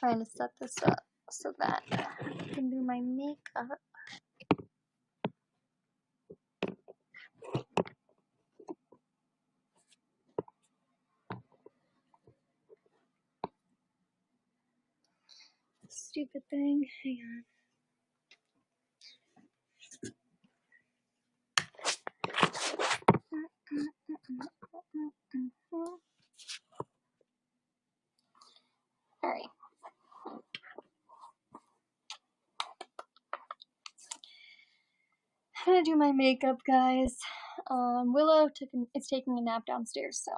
trying to set this up so that I can do my makeup. Stupid thing. Hang on. Alright. I'm gonna do my makeup, guys. Willow is taking a nap downstairs, so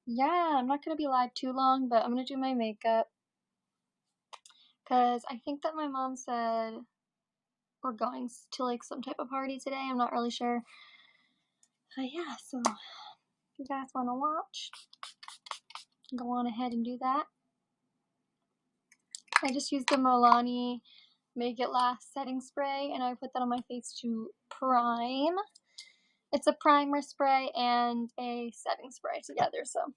yeah, I'm not gonna be live too long, but I'm gonna do my makeup because I think that my mom said we're going to like some type of party today. I'm not really sure, but yeah. So if you guys want to watch, go on ahead and do that. I just used the Milani Make It Last setting spray, and I put that on my face to prime. It's a primer spray and a setting spray together, so.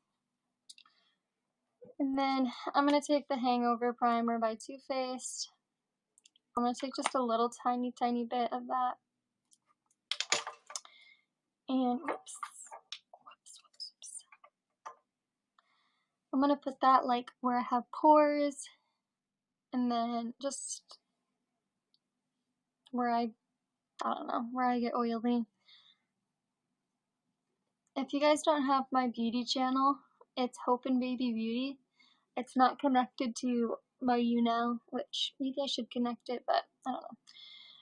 And then I'm going to take the Hangover Primer by Too Faced. I'm going to take just a little tiny bit of that. And, whoops. I'm going to put that like where I have pores, and then just where I don't know, where I get oily. If you guys don't have my beauty channel, it's Hope and Baby Beauty. It's not connected to my YouNow, which maybe I should connect it, but I don't know.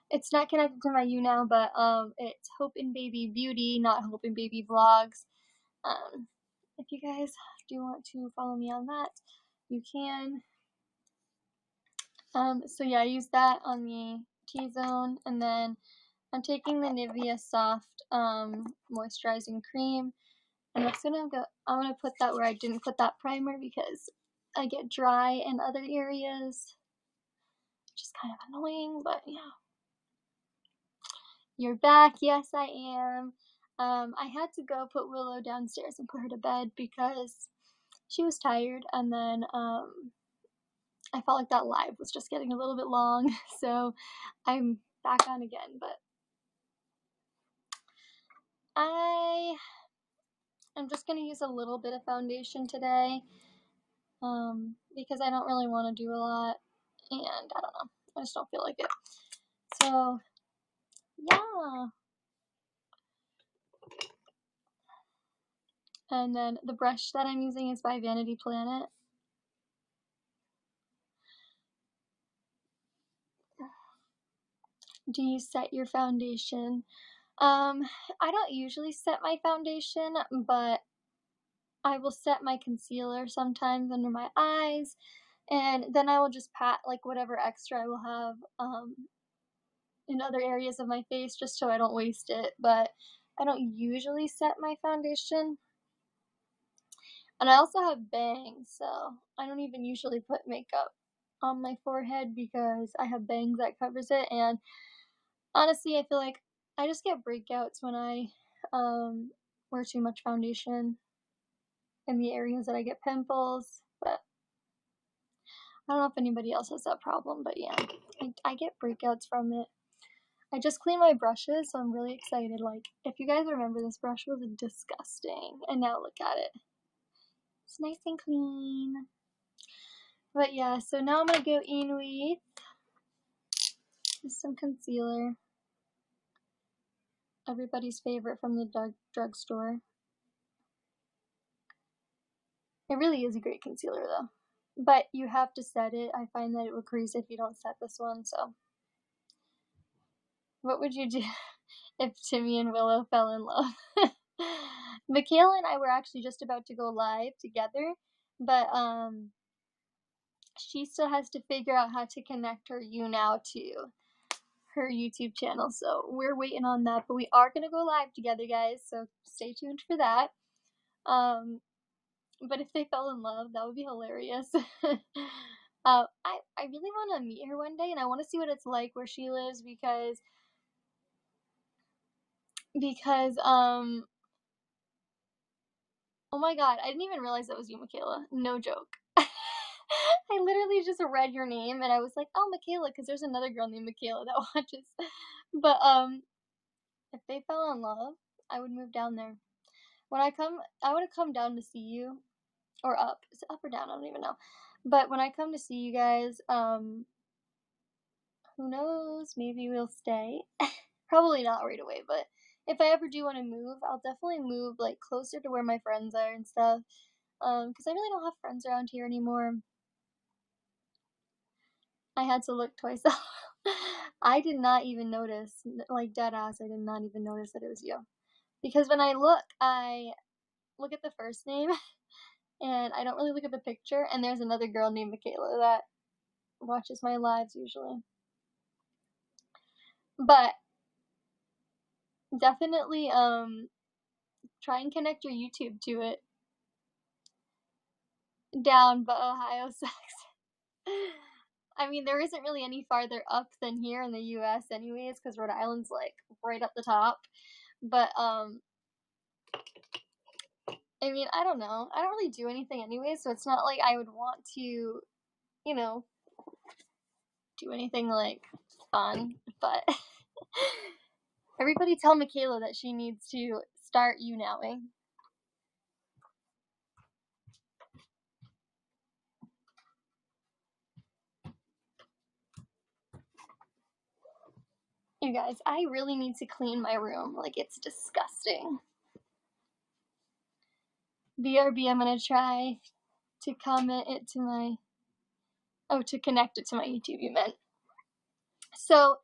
It's not connected to my YouNow, but it's Hope and Baby Beauty, not Hope and Baby Vlogs. If you guys do want to follow me on that, you can. So yeah, I use that on the T-zone, and then I'm taking the Nivea Soft moisturizing cream, and I'm gonna put that where I didn't put that primer because I get dry in other areas, which is kind of annoying, but yeah. You're back. Yes, I am. I had to go put Willow downstairs and put her to bed because she was tired, and then I felt like that live was just getting a little bit long, so I'm back on again. But I'm just going to use a little bit of foundation today because I don't really want to do a lot, and I don't know, I just don't feel like it. So yeah. And then the brush that I'm using is by Vanity Planet. Do you set your foundation? I don't usually set my foundation, but I will set my concealer sometimes under my eyes, and then I will just pat like whatever extra I will have in other areas of my face just so I don't waste it. But I don't usually set my foundation. And I also have bangs, so I don't even usually put makeup on my forehead because I have bangs that covers it. And honestly, I feel like I just get breakouts when I wear too much foundation in the areas that I get pimples. But I don't know if anybody else has that problem, but yeah, I get breakouts from it. I just cleaned my brushes, so I'm really excited. Like, if you guys remember, this brush was disgusting, and now look at it. It's nice and clean. But yeah, so now I'm going to go in with some concealer. Everybody's favorite from the drugstore. It really is a great concealer, though. But you have to set it. I find that it would crease if you don't set this one, so. What would you do if Timmy and Willow fell in love? Michaela and I were actually just about to go live together, but she still has to figure out how to connect her YouNow to her YouTube channel, so we're waiting on that. But we are gonna go live together, guys, so stay tuned for that. But if they fell in love, that would be hilarious. I really want to meet her one day, and I want to see what it's like where she lives because oh my god, I didn't even realize that was you, Michaela. No joke. I I literally just read your name, and I was like, "Oh, Michaela," because there's another girl named Michaela that watches. But, if they fell in love, I would move down there. When I would come down to see you, or up. Is it up or down? I don't even know. But when I come to see you guys, who knows? Maybe we'll stay. Probably not right away, but if I ever do want to move, I'll definitely move like closer to where my friends are and stuff. Because I really don't have friends around here anymore. I had to look twice. I did not even notice, like dead ass. I did not even notice that it was you. Because when I look at the first name, and I don't really look at the picture. And there's another girl named Michaela that watches my lives usually. But definitely try and connect your YouTube to it. Down, but Ohio sucks. I mean, there isn't really any farther up than here in the US anyways, because Rhode Island's like right up the top. But I mean, I don't know. I don't really do anything anyway, so it's not like I would want to, you know, do anything like fun. But everybody tell Michaela that she needs to start YouNowing. You guys, I really need to clean my room. Like, it's disgusting. BRB, I'm gonna try to comment it to my... Oh, to connect it to my YouTube, you meant. So,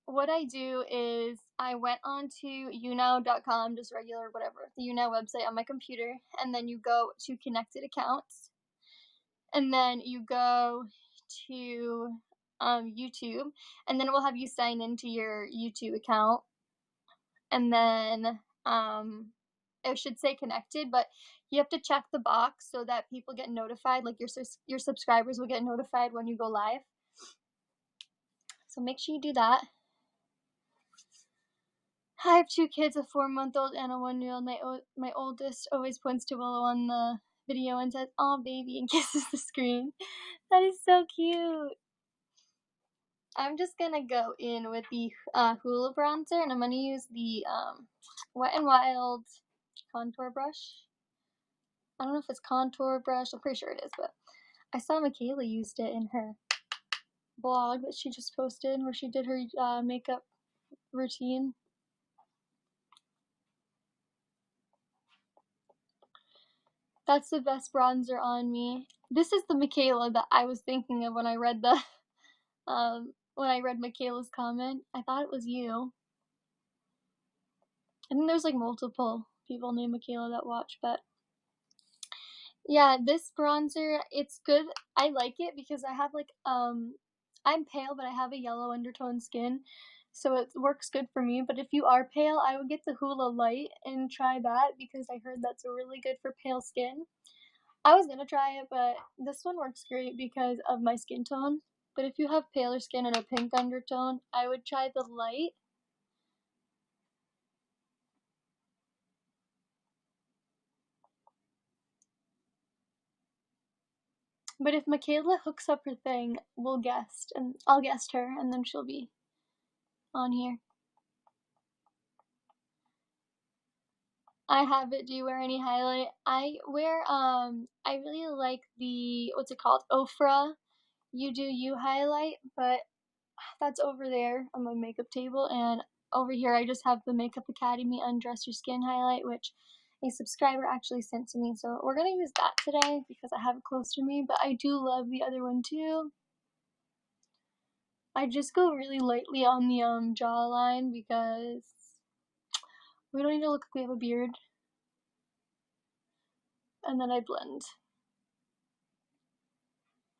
what I do is I went on to YouNow.com, just regular whatever, the YouNow website on my computer, and then you go to connected accounts, and then you go to YouTube, and then it will have you sign into your YouTube account, and then it should say connected, but you have to check the box so that people get notified, like your subscribers will get notified when you go live. So make sure you do that. I have 2 kids, a 4-month-old and a 1-year-old. My oldest always points to Willow on the video and says, "Aw, baby," and kisses the screen. That is so cute. I'm just gonna go in with the Hoola bronzer, and I'm gonna use the Wet n Wild contour brush. I don't know if it's contour brush. I'm pretty sure it is, but I saw Michaela used it in her blog that she just posted where she did her makeup routine. That's the best bronzer on me. This is the Michaela that I was thinking of when I read the Michaela's comment. I thought it was you. I think there's like multiple people named Michaela that watch, but yeah, this bronzer, it's good. I like it because I have like I'm pale, but I have a yellow undertone skin, so it works good for me. But if you are pale, I would get the Hoola Light and try that because I heard that's really good for pale skin. I was gonna try it, but this one works great because of my skin tone. But if you have paler skin and a pink undertone, I would try the light. But if Michaela hooks up her thing, we'll guest, and I'll guest her, and then she'll be on here. I have it. Do you wear any highlight? I wear, I really like the, what's it called? Ofra You Do You highlight, but that's over there on my makeup table, and over here I just have the Makeup Academy Undress Your Skin highlight, which a subscriber actually sent to me, so we're gonna use that today because I have it close to me, but I do love the other one too. I just go really lightly on the jawline because we don't need to look like we have a beard. And then I blend.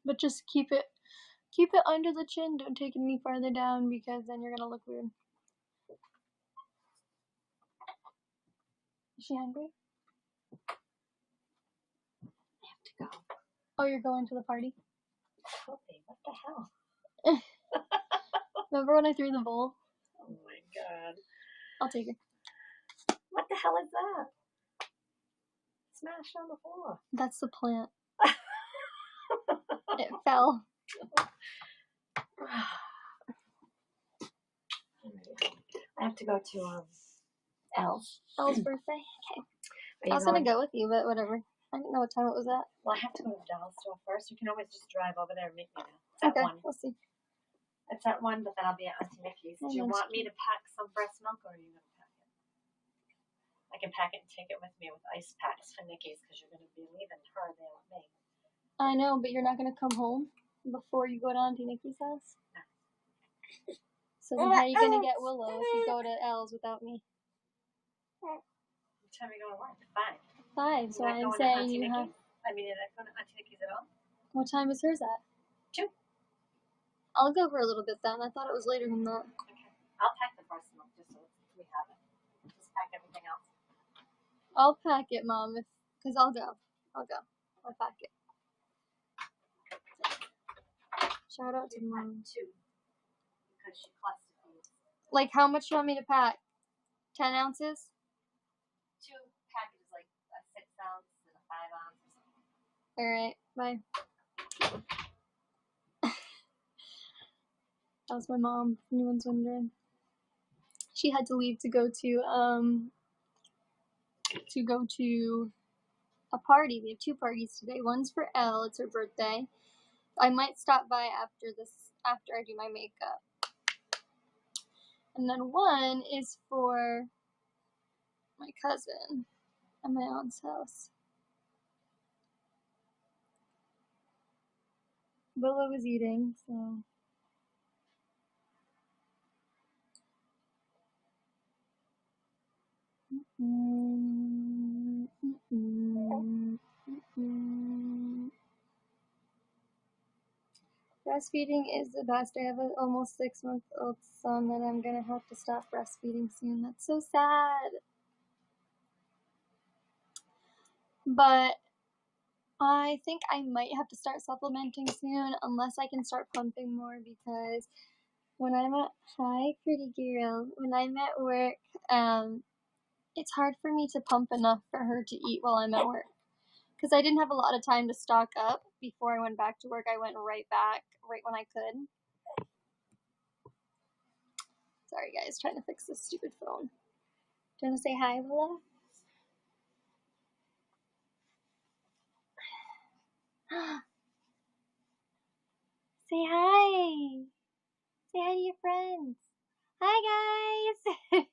But just keep it under the chin, don't take it any farther down because then you're gonna look weird. Is she hungry? I have to go. Oh, you're going to the party? Okay, what the hell? Remember when I threw the bowl? Oh my god. I'll take it. What the hell is that? Smashed on the floor. That's the plant. It fell. I have to go to Elle's birthday? Okay. I was going to go with you, but whatever. I didn't know what time it was at. Well, I have to go to the doll store first. You can always just drive over there and meet me there. It's at 1. We'll see. It's at 1, but then I'll be at Auntie Mickey's. Do you want me to pack some breast milk, or are you going to pack it? I can pack it and take it with me with ice packs for Nikki's, because you're going to be leaving her there with me. I know, but you're not going to come home before you go to Auntie Nikki's house? No. So then how are you going to get Willow if you go to Elle's without me? What time are you going to work? 5. 5, so I'm saying you have... I mean, you're not going to Auntie Nikki's at all? What time is hers at? 2. I'll go for a little bit then. I thought it was later than that. Okay. I'll pack the breast milk just so we have it. Just pack everything else. I'll pack it, Mom, because I'll go. I'll pack it. Shout out to Mom. 2. Because she clustered these. Like, how much do you want me to pack? 10 ounces? 2 packages, like a 6 ounce and a 5 ounce or something. Alright, bye. That was my mom, if anyone's wondering. She had to leave to go to a party. We have 2 parties today. One's for Elle, it's her birthday. I might stop by after I do my makeup. And then one is for my cousin at my aunt's house. Willow was eating, so... Breastfeeding is the best. I have an almost 6-month-old son that I'm gonna have to stop breastfeeding soon. That's so sad. But I think I might have to start supplementing soon unless I can start pumping more, because when I'm at work, it's hard for me to pump enough for her to eat while I'm at work. Because I didn't have a lot of time to stock up before I went back to work. I went right back, right when I could. Sorry guys, trying to fix this stupid phone. Do you want to say hi, Willow? Say hi! Say hi to your friends! Hi guys!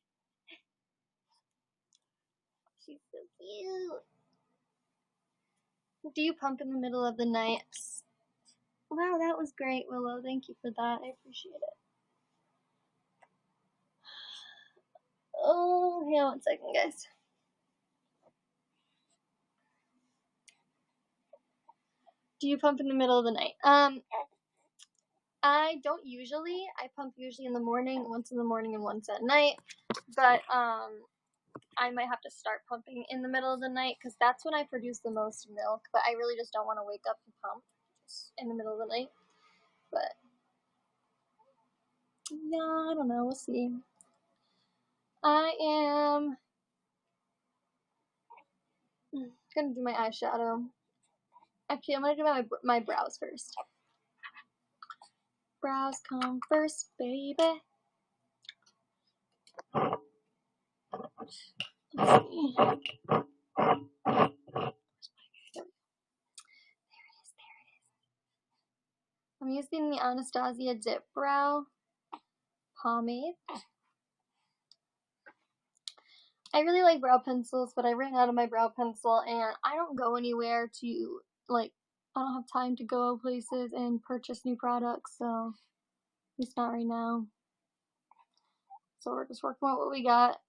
She's so cute. Do you pump in the middle of the night? Wow, that was great, Willow. Thank you for that. I appreciate it. Oh, hang on 1 second, guys. Do you pump in the middle of the night? I don't usually. I pump usually in the morning, once in the morning and once at night. But I might have to start pumping in the middle of the night because that's when I produce the most milk. But I really just don't want to wake up and pump just in the middle of the night. But yeah, I don't know. We'll see. I am gonna do my eyeshadow. Actually, I'm gonna do my brows first. Brows come first, baby. Let's see. There it is. I'm using the Anastasia Dip Brow Pomade. I really like brow pencils, but I ran out of my brow pencil, and I don't go anywhere to, like, I don't have time to go places and purchase new products, so at least not right now. So we're just working with what we got.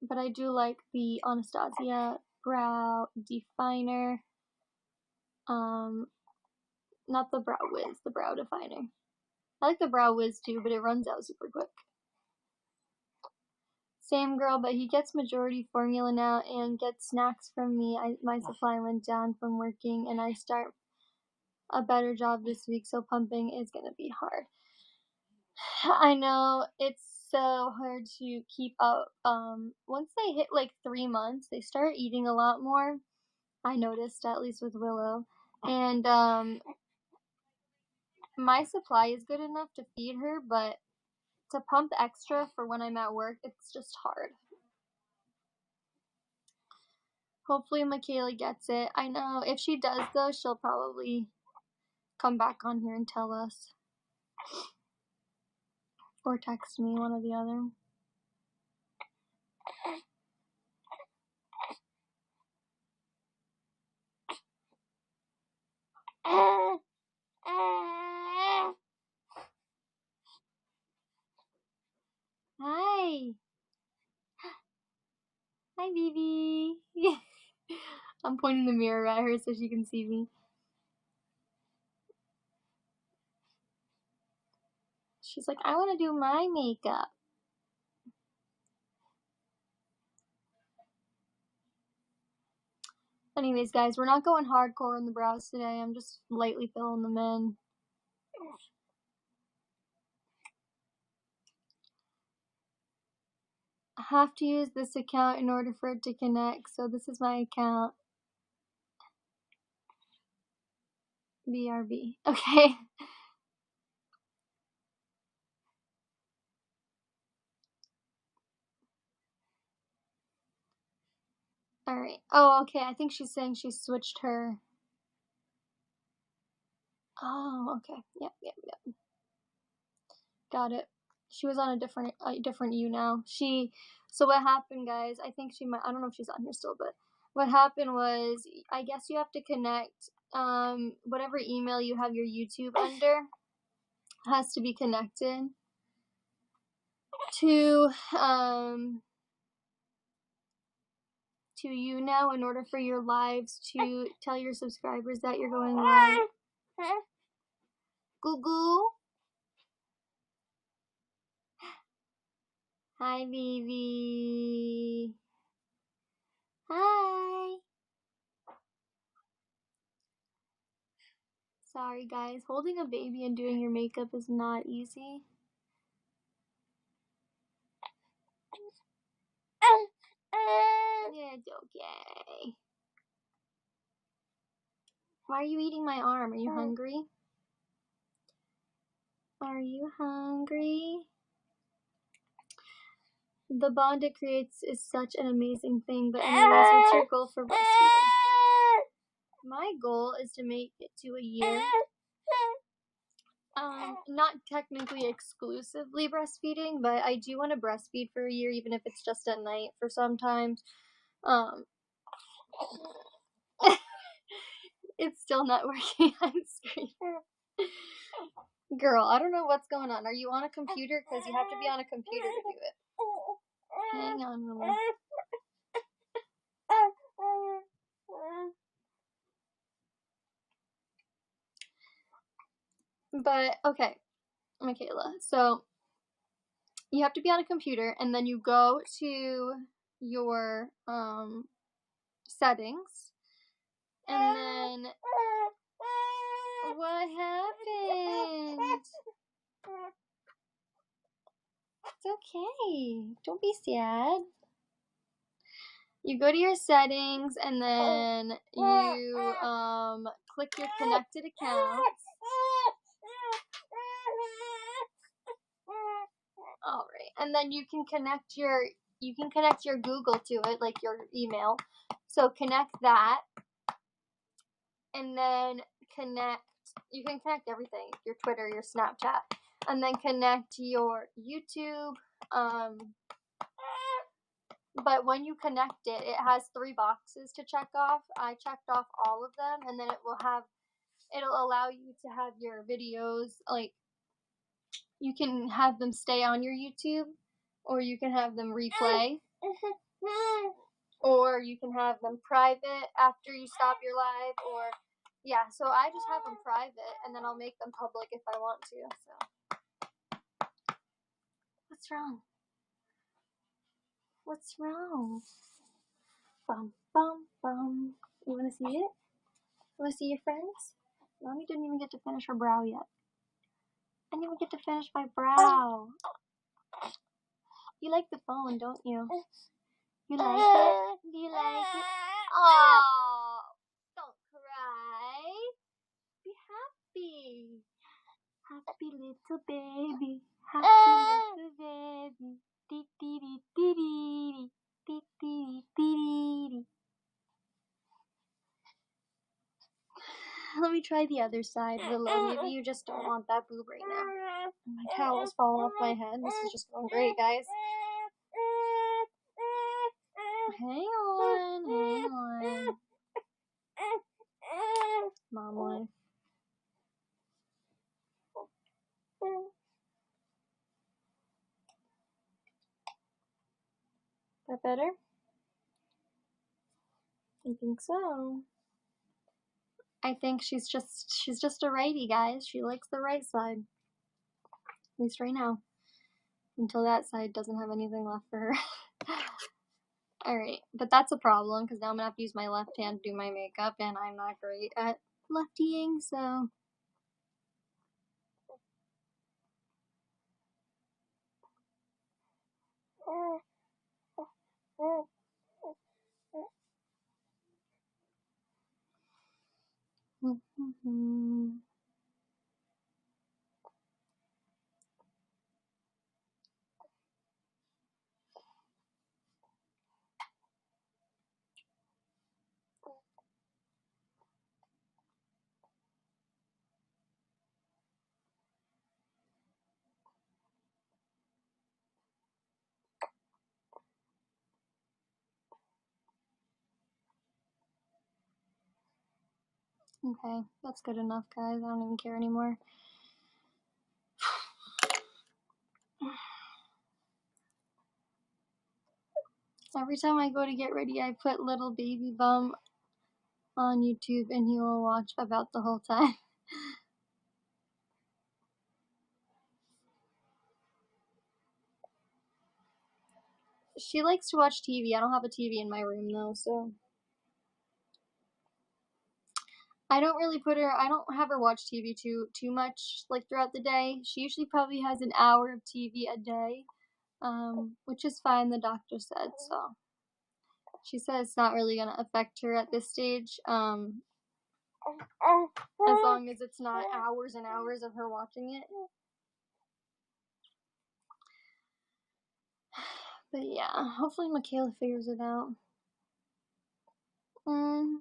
But I do like the Anastasia Brow Definer. Not the Brow Wiz, the Brow Definer. I like the Brow Wiz too, but it runs out super quick. Same girl, but he gets majority formula now and gets snacks from me. My supply went down from working, and I start a better job this week, so pumping is going to be hard. I know, it's so hard to keep up. Once they hit like 3 months, they start eating a lot more. I noticed, at least with Willow. And my supply is good enough to feed her, but to pump extra for when I'm at work, it's just hard. Hopefully Michaela gets it. I know if she does though, she'll probably come back on here and tell us. Or text me, one or the other. Hi. Hi, Vivi. I'm pointing the mirror at her so she can see me. She's like, I want to do my makeup. Anyways, guys, we're not going hardcore on the brows today. I'm just lightly filling them in. I have to use this account in order for it to connect, so this is my account. BRB. Okay. Alright. Oh, okay. I think she's saying she switched her. Oh, okay. Yep. Got it. She was on a different YouNow. So what happened, guys, I think she might, I don't know if she's on here still, but what happened was, I guess you have to connect, whatever email you have your YouTube under has to be connected to YouNow in order for your lives to tell your subscribers that you're going live. Goo. Hi, baby. Hi. Sorry, guys. Holding a baby and doing your makeup is not easy. It's okay. Why are you eating my arm? Are you hungry? Are you hungry? The bond it creates is such an amazing thing, but anyways, what's your goal for breastfeeding? My goal is to make it to a year. Not technically exclusively breastfeeding, but I do want to breastfeed for a year, even if it's just at night for sometimes. It's still not working on screen. Girl, I don't know what's going on. Are you on a computer? Because you have to be on a computer to do it. Hang on, Willow. But, okay, Michaela. So, you have to be on a computer, and then you go to your, settings, and then, what happened? It's okay. Don't be sad. You go to your settings, and then you, click your connected accounts. Alright, and then you can connect your Google to it, like your email. So connect that, and then you can connect everything, your Twitter, your Snapchat, and then connect your YouTube, but when you connect it, it has 3 boxes to check off. I checked off all of them, and then it'll allow you to have your videos, like, you can have them stay on your YouTube, or you can have them replay, or you can have them private after you stop your live, or, yeah, so I just have them private, and then I'll make them public if I want to, so. What's wrong? What's wrong? Bum, bum, bum. You wanna see it? You wanna see your friends? Mommy didn't even get to finish her brow yet. I didn't even get to finish my brow. You like the phone, don't you? You like it? Do you like it? Oh, don't cry. Be happy. little baby, happy little baby. Dee dee dee dee dee dee dee dee dee. Let me try the other side, Willow. Maybe you just don't want that boob right now. My towel's falling off my head. This is just going great, guys. Hang on. Mom life. That better? I think so. I think she's just a righty, guys. She likes the right side. At least right now. Until that side doesn't have anything left for her. Alright, but that's a problem, because now I'm gonna have to use my left hand to do my makeup, and I'm not great at leftying, so... Okay, that's good enough, guys. I don't even care anymore. Every time I go to get ready, I put Little Baby Bum on YouTube, and he will watch about the whole time. She likes to watch TV. I don't have a TV in my room, though, so... I don't have her watch TV too much, like, throughout the day. She usually probably has an hour of TV a day, which is fine, the doctor said, so. She said it's not really gonna affect her at this stage, as long as it's not hours and hours of her watching it. But yeah, hopefully Michaela figures it out. Alright.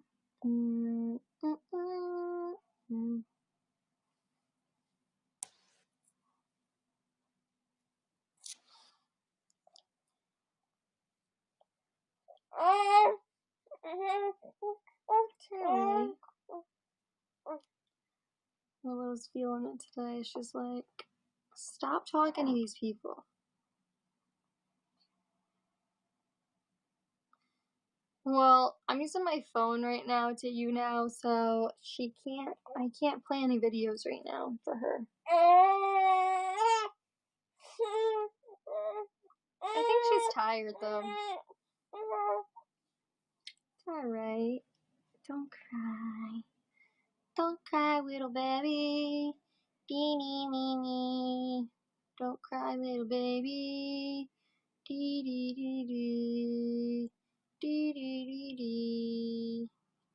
Willow's feeling it today. She's like, stop talking to these people. Well, I'm using my phone right now to YouNow, so I can't play any videos right now for her. I think she's tired, though. It's alright. Don't cry. Don't cry, little baby. Dee nee nee nee. Don't cry, little baby. Dee dee dee dee. Dee dee dee dee.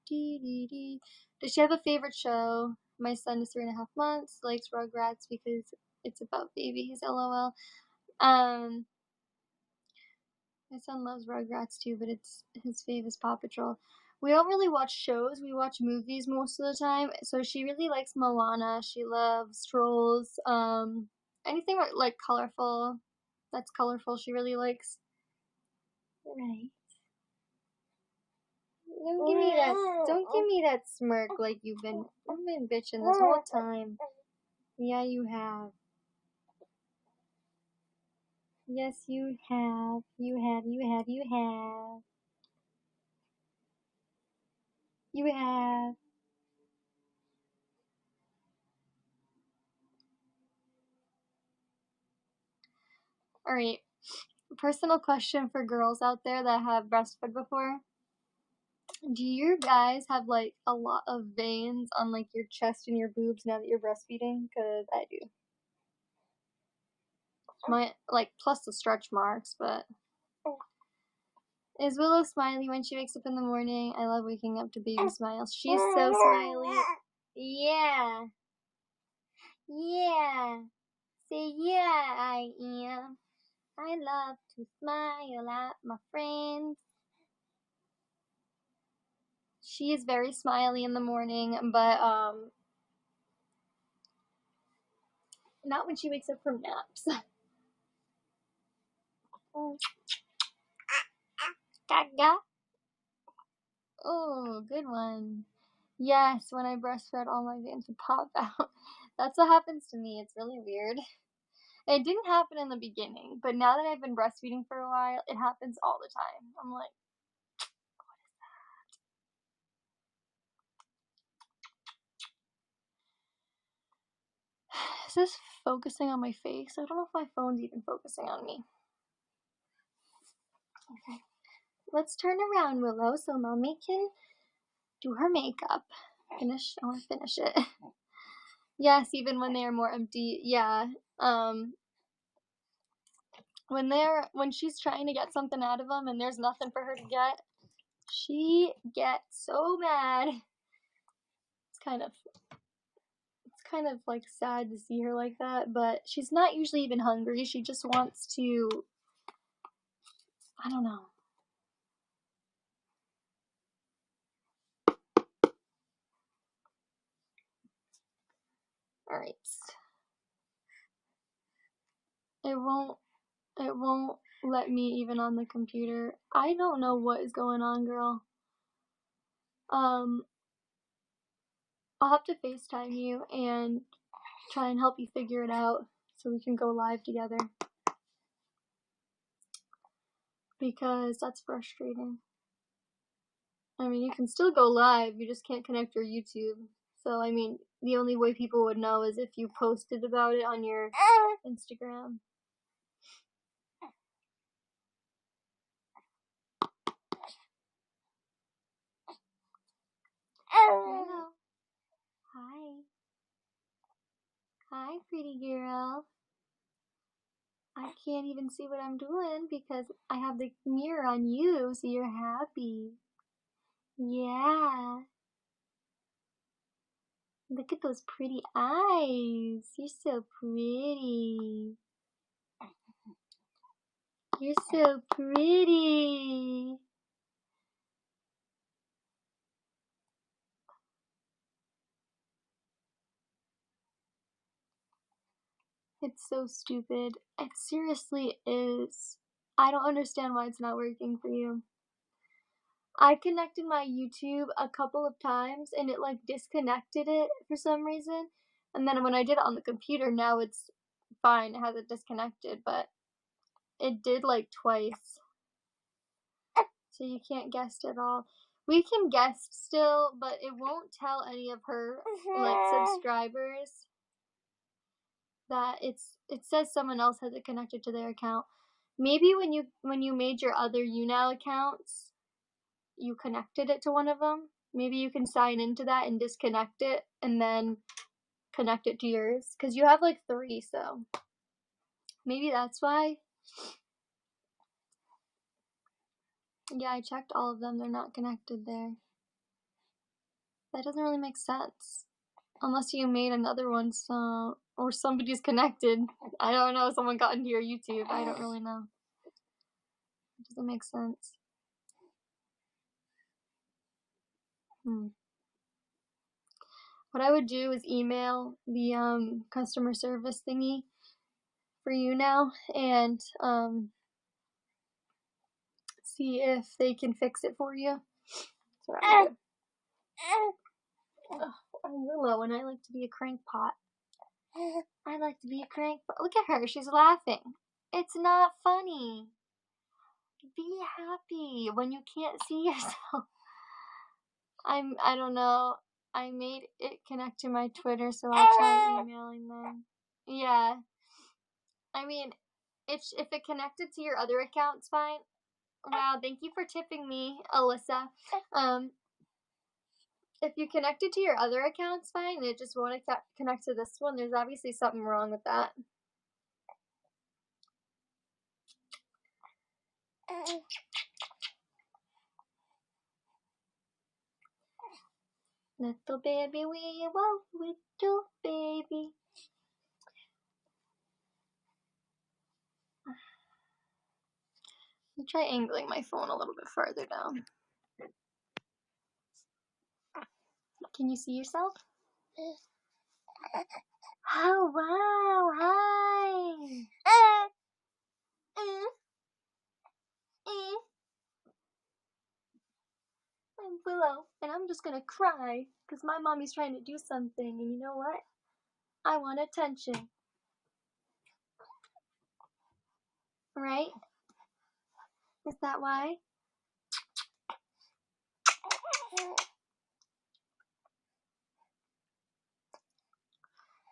Dee dee dee. Does she have a favorite show? My son is 3.5 months, likes Rugrats because it's about babies, lol. My son loves Rugrats too, but it's his fave is Paw Patrol. We don't really watch shows, we watch movies most of the time. So she really likes Moana, she loves Trolls, anything like colorful, that's colorful, she really likes. Right. Don't give me that smirk like you've been bitching this whole time. Yeah, you have. Yes, you have. You have. You have. Alright. Personal question for girls out there that have breastfed before. Do you guys have like a lot of veins on like your chest and your boobs now that you're breastfeeding? Cause I do. My plus the stretch marks, but is Willow smiley when she wakes up in the morning? I love waking up to baby smiles. She's so smiley. Yeah. Yeah. Say, yeah, I am. I love to smile at my friends. She is very smiley in the morning, but not when she wakes up from naps. Gaga. Oh, good one. Yes, when I breastfed, all my veins would pop out. That's what happens to me. It's really weird. It didn't happen in the beginning, but now that I've been breastfeeding for a while, it happens all the time. I'm like, is this focusing on my face? I don't know if my phone's even focusing on me. Okay. Let's turn around, Willow, so Mommy can do her makeup. I want to finish it. Yes, even when they are more empty. Yeah. When she's trying to get something out of them and there's nothing for her to get, she gets so mad. It's kind of like sad to see her like that, but she's not usually even hungry. She just wants to, I don't know. All right. It won't let me even on the computer. I don't know what is going on, girl. I'll have to FaceTime you and try and help you figure it out so we can go live together. Because that's frustrating. I mean, you can still go live, you just can't connect your YouTube. So, I mean, the only way people would know is if you posted about it on your Instagram. Hello. Hi. Hi, pretty girl. I can't even see what I'm doing because I have the mirror on you, so you're happy. Yeah. Look at those pretty eyes. You're so pretty. You're so pretty. It's so stupid. It seriously is. I don't understand why it's not working for you. I connected my YouTube a couple of times and it like disconnected it for some reason. And then when I did it on the computer, now it's fine. It hasn't disconnected, but it did like twice. So you can't guest at all. We can guest still, but it won't tell any of her like subscribers that it says someone else has it connected to their account. Maybe when you made your other YouNow accounts, you connected it to one of them. Maybe you can sign into that and disconnect it and then connect it to yours because you have like 3, so maybe that's why. Yeah, I checked all of them. They're not connected there. That doesn't really make sense. Unless you made another one, so or somebody's connected. I don't know. Someone got into your YouTube. I don't really know. It doesn't make sense. What I would do is email the customer service thingy for YouNow and see if they can fix it for you. That's what I would do. I'm Willow and I like to be a crankpot. I like to be a crankpot. Look at her. She's laughing. It's not funny. Be happy when you can't see yourself. I don't know. I made it connect to my Twitter, so I'll try emailing them. Yeah. I mean, if it connected to your other account, it's fine. Wow, thank you for tipping me, Alyssa. If you connect it to your other account, it's fine. It just won't connect to this one. There's obviously something wrong with that. Little baby, we walk with you, baby. try angling my phone a little bit farther down. Can you see yourself? Oh, wow, hi! I'm Willow, and I'm just gonna cry, because my mommy's trying to do something, and you know what? I want attention. Right? Is that why?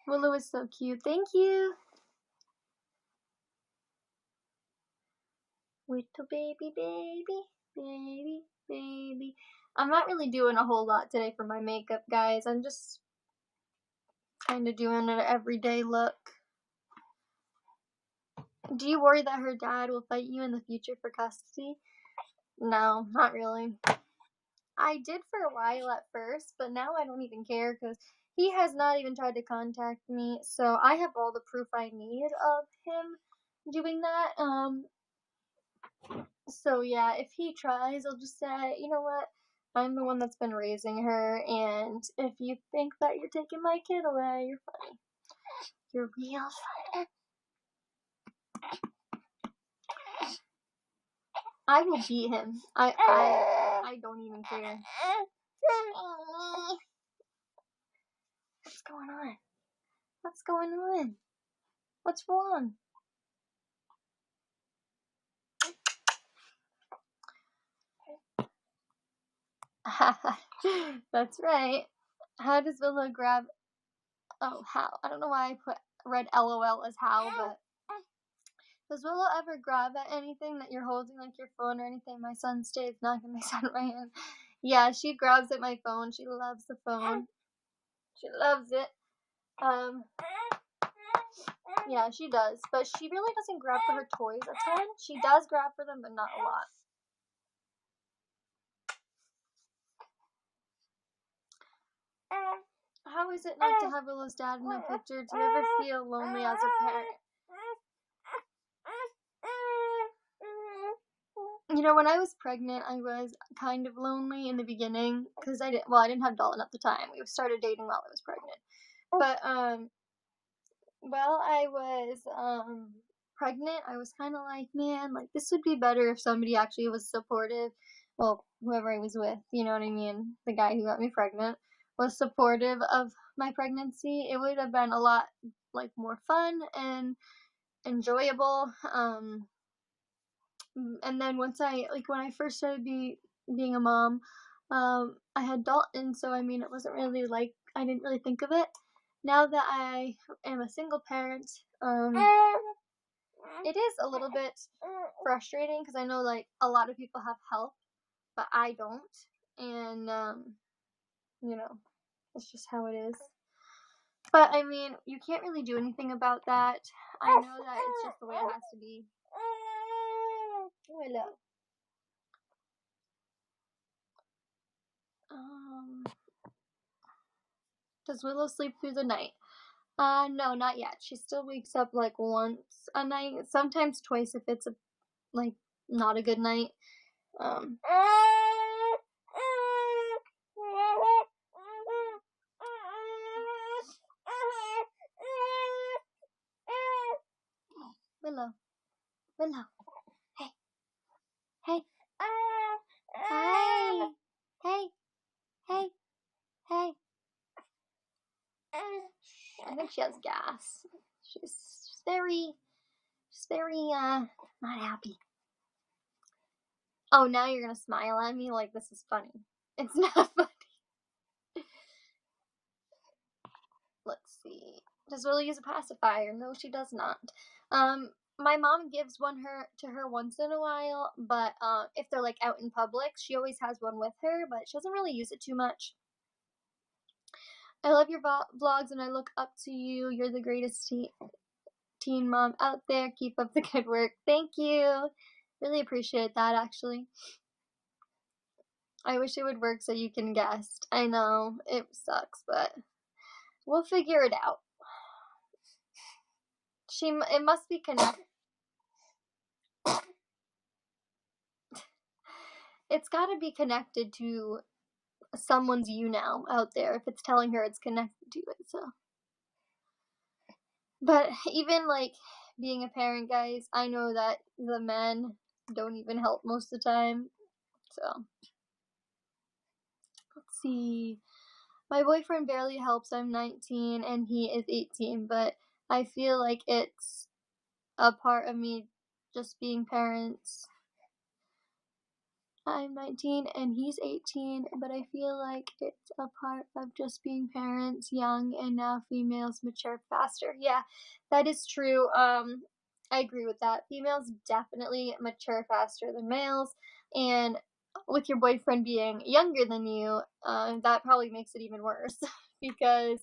Willow is so cute. Thank you. Little baby, baby, baby, baby. I'm not really doing a whole lot today for my makeup, guys. I'm just kind of doing an everyday look. Do you worry that her dad will fight you in the future for custody? No, not really. I did for a while at first, but now I don't even care because he has not even tried to contact me. So I have all the proof I need of him doing that. So yeah, if he tries, I'll just say, you know what? I'm the one that's been raising her, and if you think that you're taking my kid away, you're funny. You're real funny. I will beat him. I don't even care. What's going on? What's going on? What's wrong? That's right. How does Willow grab? Oh, how? I don't know why I read LOL as how, but does Willow ever grab at anything that you're holding, like your phone or anything? My son stays knocking my son in my hand. Yeah, she grabs at my phone. She loves the phone. She loves it. Yeah, she does, but she really doesn't grab for her toys a ton. She does grab for them, but not a lot. How is it not to have Willow's dad in the picture? Do you ever feel lonely as a parent? You know, when I was pregnant, I was kind of lonely in the beginning because I didn't have Dalton at the time. We started dating while I was pregnant. But while I was pregnant, I was kind of like, man, like this would be better if somebody actually was supportive. Well, whoever I was with, you know what I mean? The guy who got me pregnant was supportive of my pregnancy. It would have been a lot like more fun and enjoyable. And then once when I first started being a mom, I had Dalton, so I mean, it wasn't really like, I didn't really think of it. Now that I am a single parent, it is a little bit frustrating because I know like a lot of people have help, but I don't, and you know, it's just how it is. But I mean, you can't really do anything about that. I know that it's just the way it has to be. Hello. Does Willow sleep through the night? No, not yet. She still wakes up like once a night, sometimes twice if it's like not a good night. Willow, Willow, hey, hey, hi, hey, hey, hey. I think she has gas. She's very not happy. Oh, now you're gonna smile at me like this is funny. It's not funny. Let's see. Does Willow use a pacifier? No, she does not. My mom gives one to her once in a while, but if they're like out in public, she always has one with her, but she doesn't really use it too much. I love your vlogs and I look up to you. You're the greatest teen mom out there. Keep up the good work. Thank you. Really appreciate that, actually. I wish it would work so you can guest. I know, it sucks, but we'll figure it out. It must be connected. it's gotta be connected to someone's YouNow out there if it's telling her it's connected to it, so. But even, like, being a parent, guys, I know that the men don't even help most of the time, so. Let's see. My boyfriend barely helps. I'm 19 and he is 18, but I feel like it's a part of me just being parents. I'm 19 and he's 18, but I feel like it's a part of just being parents, young, and now females mature faster. Yeah, that is true. I agree with that. Females definitely mature faster than males, and with your boyfriend being younger than you, that probably makes it even worse because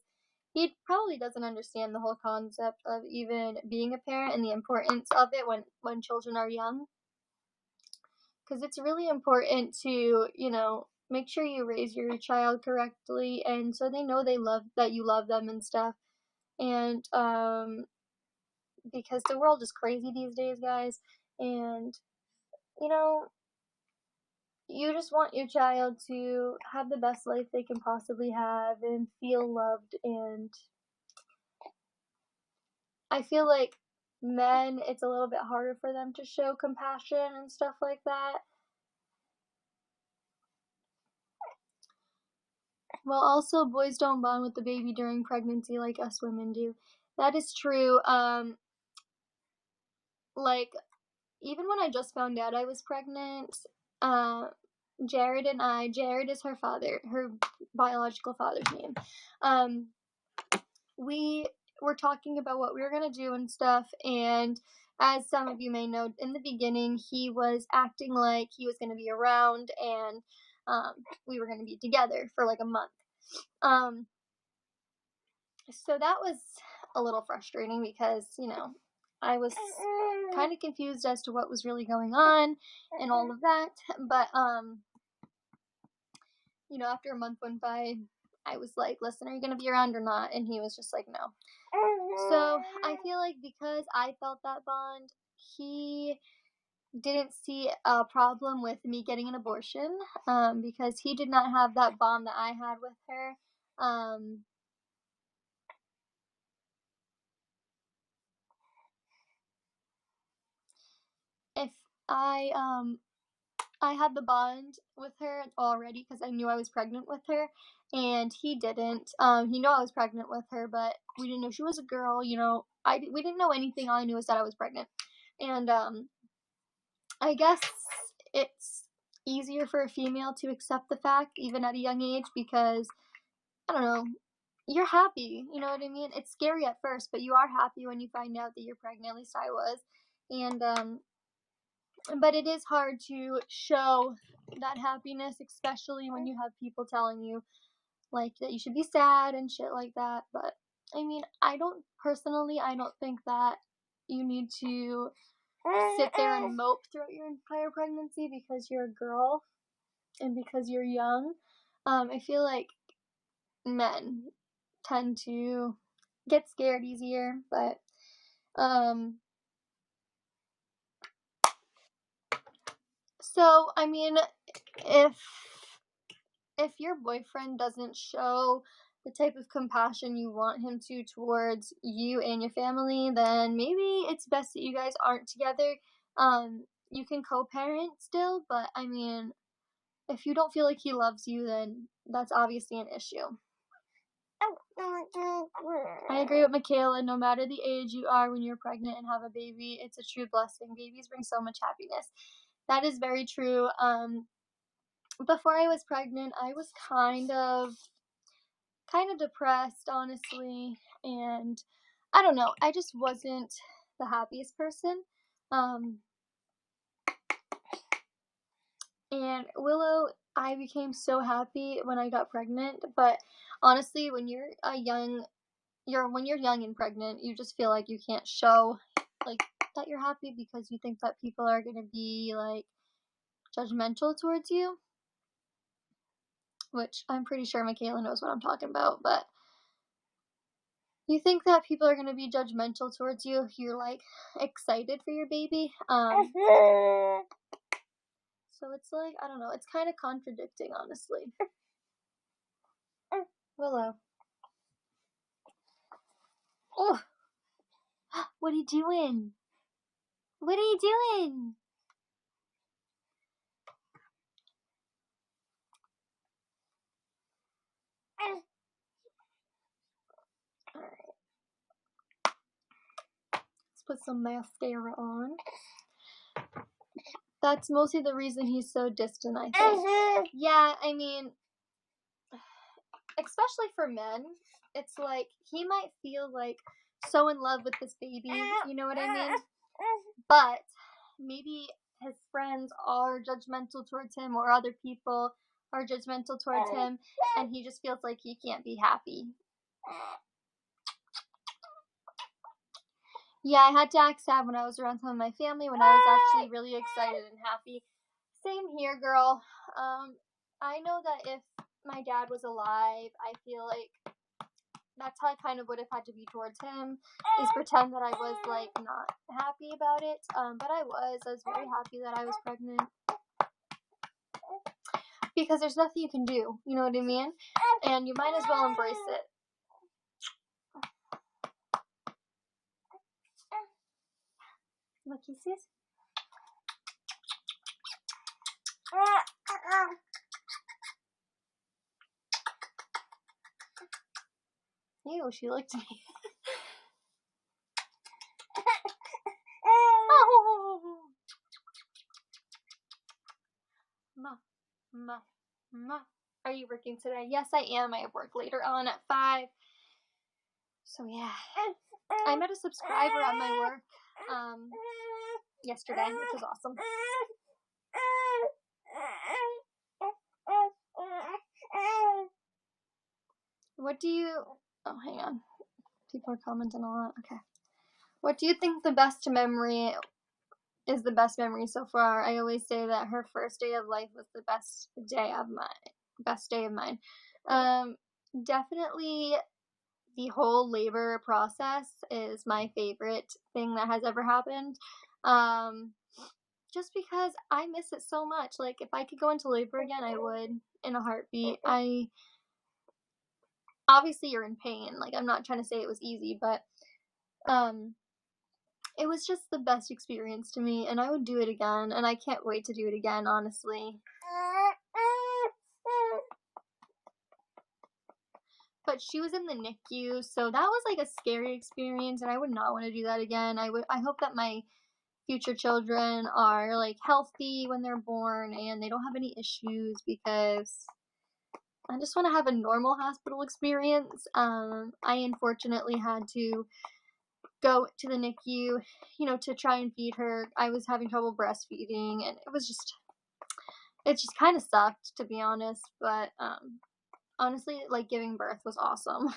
he probably doesn't understand the whole concept of even being a parent and the importance of it when children are young, because it's really important to, make sure you raise your child correctly and so they know that you love them and stuff. And because the world is crazy these days, guys, and you know, you just want your child to have the best life they can possibly have and feel loved. And I feel like men, it's a little bit harder for them to show compassion and stuff like that. Well, also, boys don't bond with the baby during pregnancy like us women do. That is true. Like, even when I just found out I was pregnant, uh, Jared is her biological father's name. We were talking about what we were gonna do and stuff, and as some of you may know, in the beginning, he was acting like he was gonna be around, and we were gonna be together for like a month. Um, So that was a little frustrating because, I was kind of confused as to what was really going on and all of that. But after a month went by, I was like, "Listen, are you going to be around or not?" And he was just like, "No." So, I feel like because I felt that bond, he didn't see a problem with me getting an abortion, because he did not have that bond that I had with her. Um if I had the bond with her already because I knew I was pregnant with her, and he didn't. He knew I was pregnant with her, but we didn't know she was a girl. We didn't know anything. All I knew was that I was pregnant, and I guess it's easier for a female to accept the fact even at a young age because I don't know. You're happy, you know what I mean? It's scary at first, but you are happy when you find out that you're pregnant. At least I was, and but it is hard to show that happiness, especially when you have people telling you like that you should be sad and shit like that. But I mean, I don't think that you need to sit there and mope throughout your entire pregnancy because you're a girl and because you're young. I feel like men tend to get scared easier, but um so I mean, if if your boyfriend doesn't show the type of compassion you want him to towards you and your family, then maybe it's best that you guys aren't together. You can co-parent still, but I mean, if you don't feel like he loves you, then that's obviously an issue. I agree with Michaela. No matter the age you are when you're pregnant and have a baby, it's a true blessing. Babies bring so much happiness. That is very true. Before I was pregnant, I was kind of depressed, honestly, and I don't know, I just wasn't the happiest person. Um, and Willow, I became so happy when I got pregnant, but honestly, when you're young and pregnant, you just feel like you can't show like that you're happy because you think that people are gonna be like judgmental towards you, which I'm pretty sure Michaela knows what I'm talking about, but you think that people are gonna be judgmental towards you if you're like excited for your baby. So So it's like, I don't know, it's kind of contradicting, honestly. Willow. Oh, what are you doing? What are you doing? Alright. Let's put some mascara on. That's mostly the reason he's so distant, I think. Yeah, I mean, especially for men, it's like he might feel like so in love with this baby, you know what I mean? But maybe his friends are judgmental towards him, or other people are judgmental towards him, and he just feels like he can't be happy. Yeah, I had to act sad when I was around some of my family when I was actually really excited and happy. Same here, girl. I know that if my dad was alive, I feel like that's how I kind of would have had to be towards him, is pretend that I was, like, not happy about it. But I was very happy that I was pregnant. Because there's nothing you can do, you know what I mean? And you might as well embrace it. Look, you see? Ew, she looked at me. Oh. Ma. Are you working today? Yes, I am. I have work later on at 5. So yeah. I met a subscriber at my work yesterday, which was awesome. What do you... Oh, hang on. People are commenting a lot. Okay. What do you think the best memory is the best memory so far? I always say that her first day of life was the best day of mine. Definitely the whole labor process is my favorite thing that has ever happened. Just because I miss it so much. Like, if I could go into labor again, I would, in a heartbeat. Obviously you're in pain. Like, I'm not trying to say it was easy, but it was just the best experience to me, and I would do it again, and I can't wait to do it again, honestly. But she was in the NICU, so that was like a scary experience, and I would not want to do that again. I hope that my future children are like healthy when they're born and they don't have any issues, because I just want to have a normal hospital experience. I unfortunately had to go to the NICU, to try and feed her. I was having trouble breastfeeding, and it just kind of sucked, to be honest, but honestly, like, giving birth was awesome.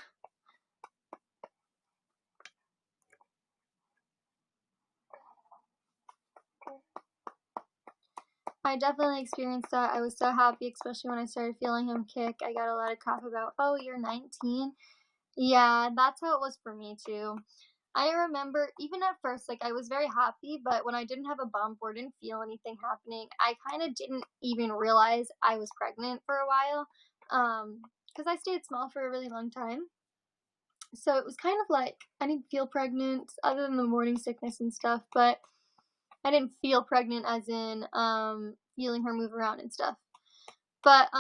I definitely experienced that. I was so happy, especially when I started feeling him kick. I got a lot of crap about, oh, you're 19. Yeah, that's how it was for me too. I remember, even at first, like, I was very happy, but when I didn't have a bump or didn't feel anything happening, I kind of didn't even realize I was pregnant for a while, because I stayed small for a really long time. So it was kind of like, I didn't feel pregnant, other than the morning sickness and stuff, but I didn't feel pregnant as in, feeling her move around and stuff. But,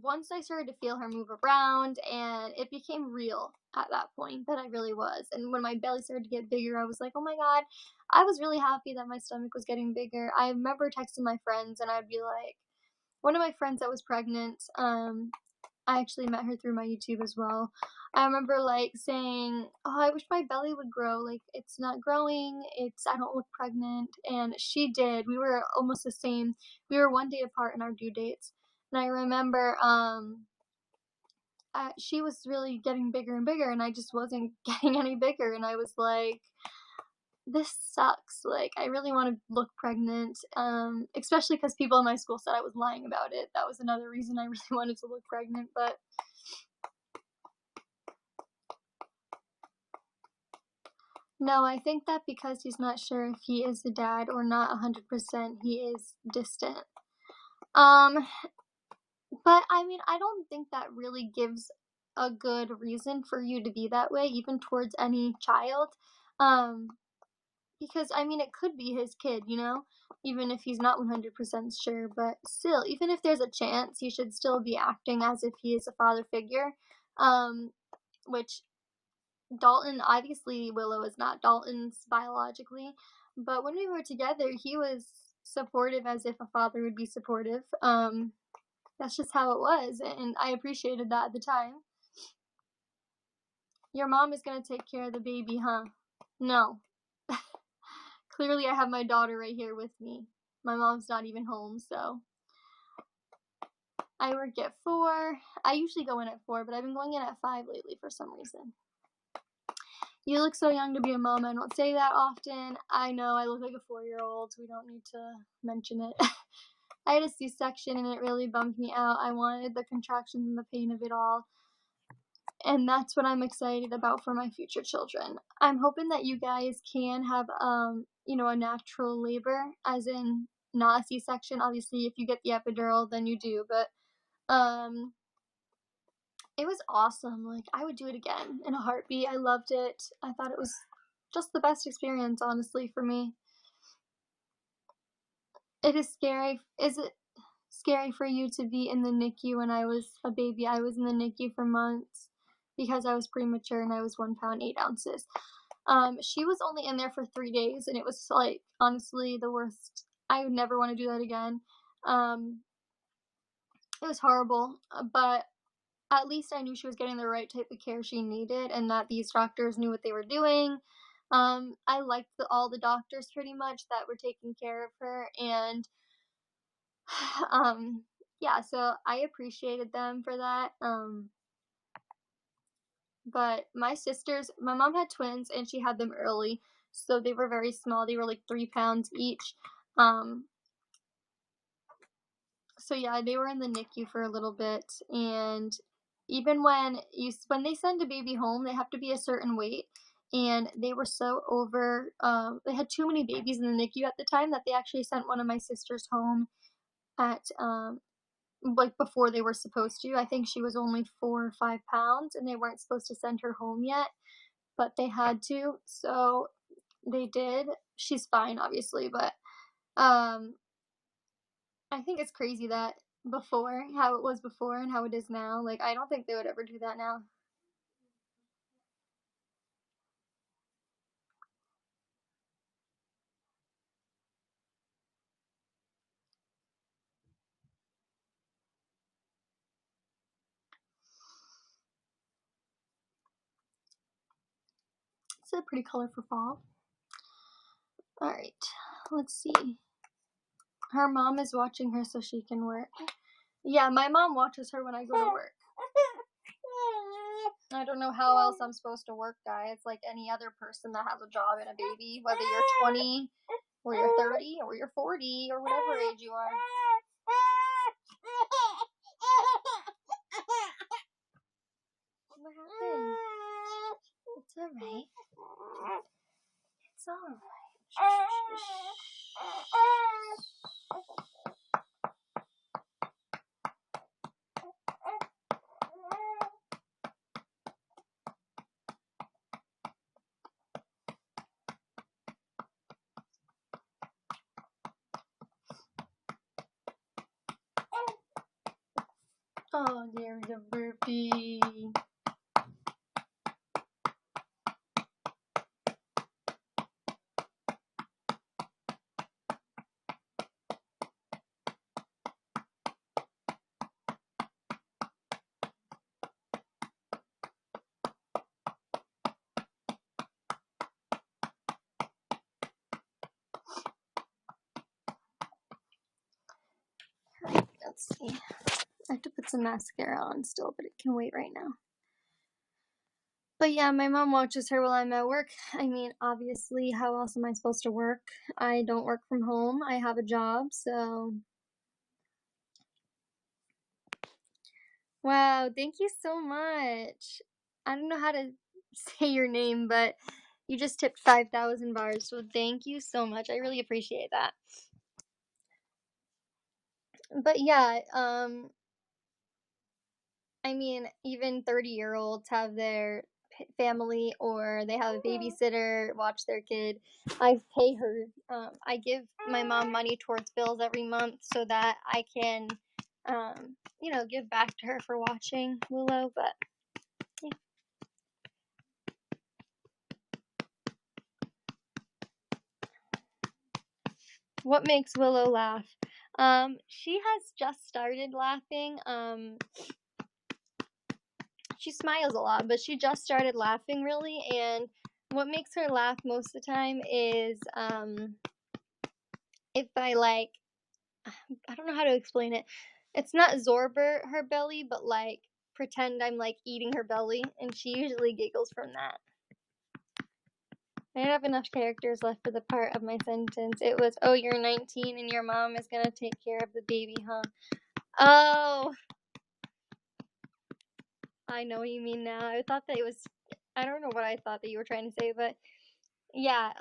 once I started to feel her move around, and it became real at that point that I really was. And when my belly started to get bigger, I was like, oh my god, I was really happy that my stomach was getting bigger. I remember texting my friends, and I'd be like, one of my friends that was pregnant, I actually met her through my YouTube as well. I remember, like, saying, oh, I wish my belly would grow. Like, it's not growing. I don't look pregnant. And she did. We were almost the same. We were one day apart in our due dates. And I remember, she was really getting bigger and bigger, and I just wasn't getting any bigger. And I was like, this sucks. Like, I really want to look pregnant, especially because people in my school said I was lying about it. That was another reason I really wanted to look pregnant, but No, I think that because he's not sure if he is the dad or not 100%, he is distant. Um, but I mean, I don't think that really gives a good reason for you to be that way, even towards any child. Um, because I mean, it could be his kid, you know, even if he's not 100% sure. But still, even if there's a chance, he should still be acting as if he is a father figure. Um, which Dalton, obviously, Willow is not Dalton's biologically, but when we were together, he was supportive as if a father would be supportive. That's just how it was, and I appreciated that at the time. Your mom is gonna take care of the baby, huh? No. Clearly, I have my daughter right here with me. My mom's not even home, so I work at 4. I usually go in at 4, but I've been going in at 5 lately for some reason. You look so young to be a mom. I don't say that often. I know I look like a 4-year-old. We don't need to mention it. I had a C-section and it really bummed me out. I wanted the contractions and the pain of it all. And that's what I'm excited about for my future children. I'm hoping that you guys can have, a natural labor, as in not a C-section. Obviously, if you get the epidural, then you do. But it was awesome. Like, I would do it again in a heartbeat. I loved it. I thought it was just the best experience, honestly, for me. It is scary. Is it scary for you to be in the NICU when I was a baby? I was in the NICU for months because I was premature and I was 1 pound 8 ounces. She was only in there for 3 days, and it was like honestly the worst. I would never want to do that again. It was horrible, but at least I knew she was getting the right type of care she needed, and that these doctors knew what they were doing. I liked all the doctors pretty much that were taking care of her, and um, yeah, so I appreciated them for that. But my mom had twins and she had them early, so they were very small. They were like 3 pounds each. Um, so yeah, they were in the NICU for a little bit, and even when they send a baby home, they have to be a certain weight, and they were so over. They had too many babies in the NICU at the time that they actually sent one of my sisters home at like before they were supposed to. I think she was only 4 or 5 pounds, and they weren't supposed to send her home yet, but they had to, so they did. She's fine, obviously, but um, I think it's crazy that before, how it was before and how it is now. Like, I don't think they would ever do that now. It's a pretty color for fall. All right, let's see. Her mom is watching her so she can work. Yeah, my mom watches her when I go to work. I don't know how else I'm supposed to work, guys. Like any other person that has a job and a baby, whether you're 20 or you're 30 or you're 40 or whatever age you are. What happened? It's alright. It's alright. Oh, there's a burpee. Let's see. I have to put some mascara on still, but it can wait right now. But yeah, my mom watches her while I'm at work. I mean, obviously, how else am I supposed to work? I don't work from home. I have a job, so. Wow, thank you so much. I don't know how to say your name, but You just tipped 5,000 bars, so thank you so much. I really appreciate that. But yeah, I mean, even 30-year-olds have their family or they have a babysitter watch their kid. I pay her. I give my mom money towards bills every month so that I can, give back to her for watching Willow. But yeah. What makes Willow laugh? She has just started laughing. She smiles a lot, but she just started laughing really, and what makes her laugh most of the time is if I I don't know how to explain it. It's not Zorber her belly, but like pretend I'm like eating her belly, and she usually giggles from that. I don't have enough characters left for the part of my sentence. It was, oh, you're 19 and your mom is gonna take care of the baby, huh? Oh, I know what you mean now. I thought that it was, I don't know what I thought that you were trying to say, but yeah,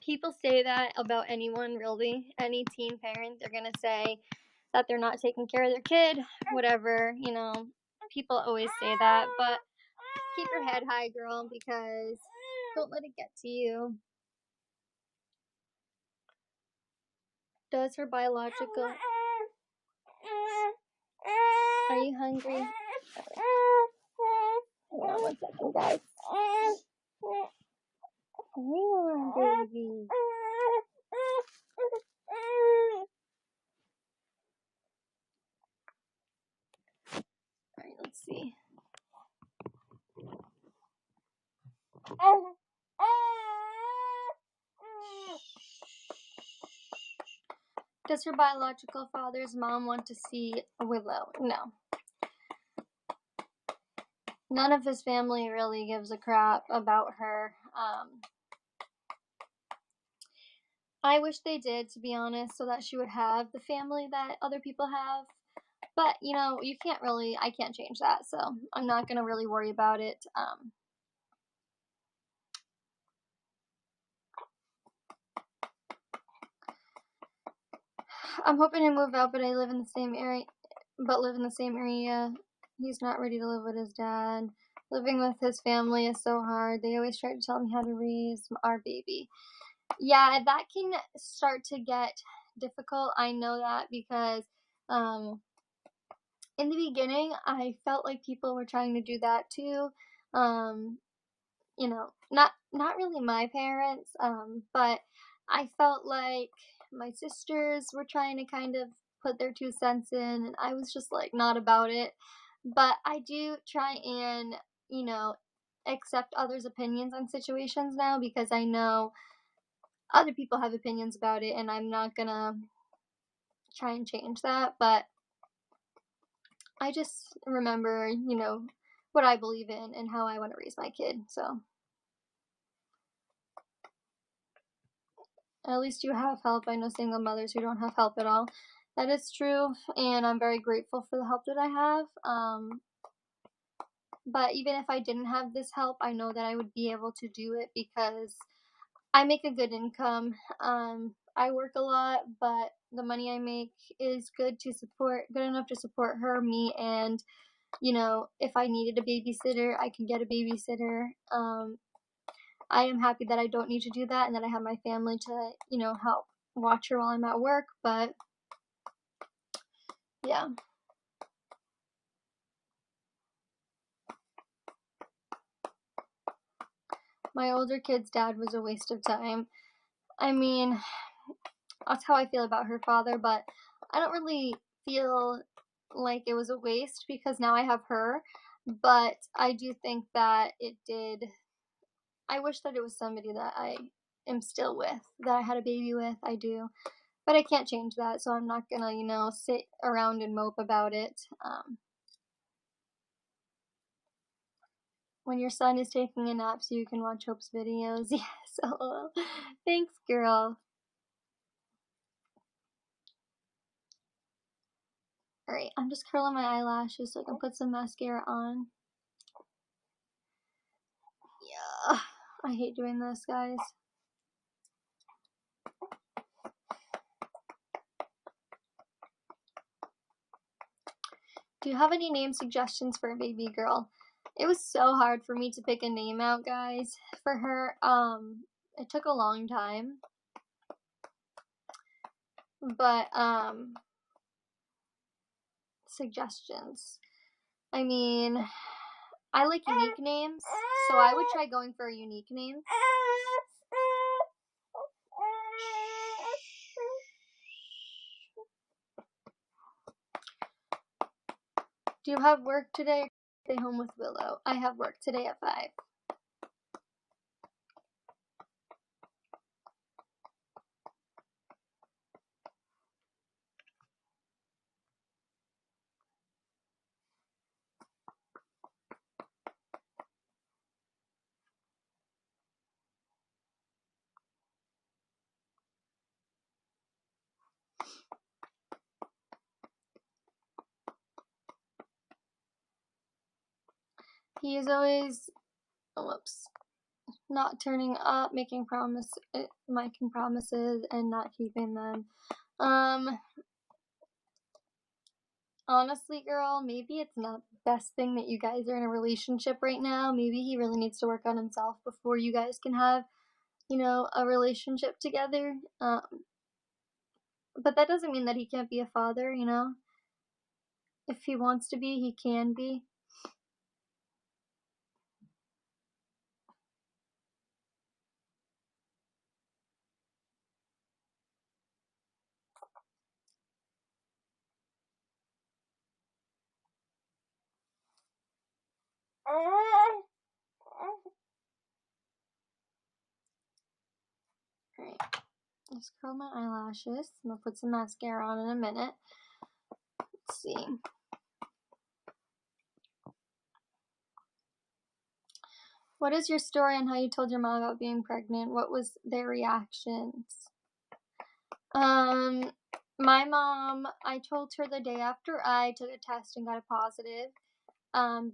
people say that about anyone, really. Any teen parent, they're gonna say that they're not taking care of their kid, whatever, people always say that, but keep your head high, girl, because don't let it get to you. Does her biological... Are you hungry? Hold on 1 second, guys. Hang on, baby. Alright, let's see. Does her biological father's mom want to see Willow? No. None of his family really gives a crap about her. I wish they did, to be honest, so that she would have the family that other people have. But, you can't really, I can't change that, so I'm not going to really worry about it. I'm hoping to move out, but live in the same area. He's not ready to live with his dad. Living with his family is so hard. They always try to tell me how to raise our baby. Yeah, that can start to get difficult. I know that because in the beginning, I felt like people were trying to do that too. Not really my parents, but I felt like my sisters were trying to kind of put their 2 cents in, and I was just like not about it. But I do try and, you know, accept others' opinions on situations now because I know other people have opinions about it, and I'm not gonna try and change that. But I just remember, what I believe in and how I want to raise my kid. So at least you have help. I know single mothers who don't have help at all. That is true, and I'm very grateful for the help that I have. But even if I didn't have this help, I know that I would be able to do it because I make a good income. I work a lot, but the money I make is good enough to support her, me, and if I needed a babysitter, I can get a babysitter. I am happy that I don't need to do that and that I have my family to, help watch her while I'm at work, but yeah. My older kid's dad was a waste of time. I mean, that's how I feel about her father, but I don't really feel like it was a waste because now I have her, but I do think that it did. I wish that it was somebody that I am still with, that I had a baby with. I do. But I can't change that, so I'm not gonna, sit around and mope about it. When your son is taking a nap so you can watch Hope's videos. Yes, lol. Thanks, girl. Alright, I'm just curling my eyelashes so I can put some mascara on. Ugh, I hate doing this, guys. Do you have any name suggestions for a baby girl? It was so hard for me to pick a name out, guys, for her. It took a long time. But, suggestions. I mean, I like unique names, so I would try going for a unique name. Do you have work today? Stay home with Willow. I have work today at 5. He is always, not turning up, making promises and not keeping them. Honestly, girl, maybe it's not the best thing that you guys are in a relationship right now. Maybe he really needs to work on himself before you guys can have, a relationship together. But that doesn't mean that he can't be a father, If he wants to be, he can be. Alright, let's curl my eyelashes. I'm gonna put some mascara on in a minute. Let's see. What is your story on how you told your mom about being pregnant? What was their reactions? My mom, I told her the day after I took a test and got a positive.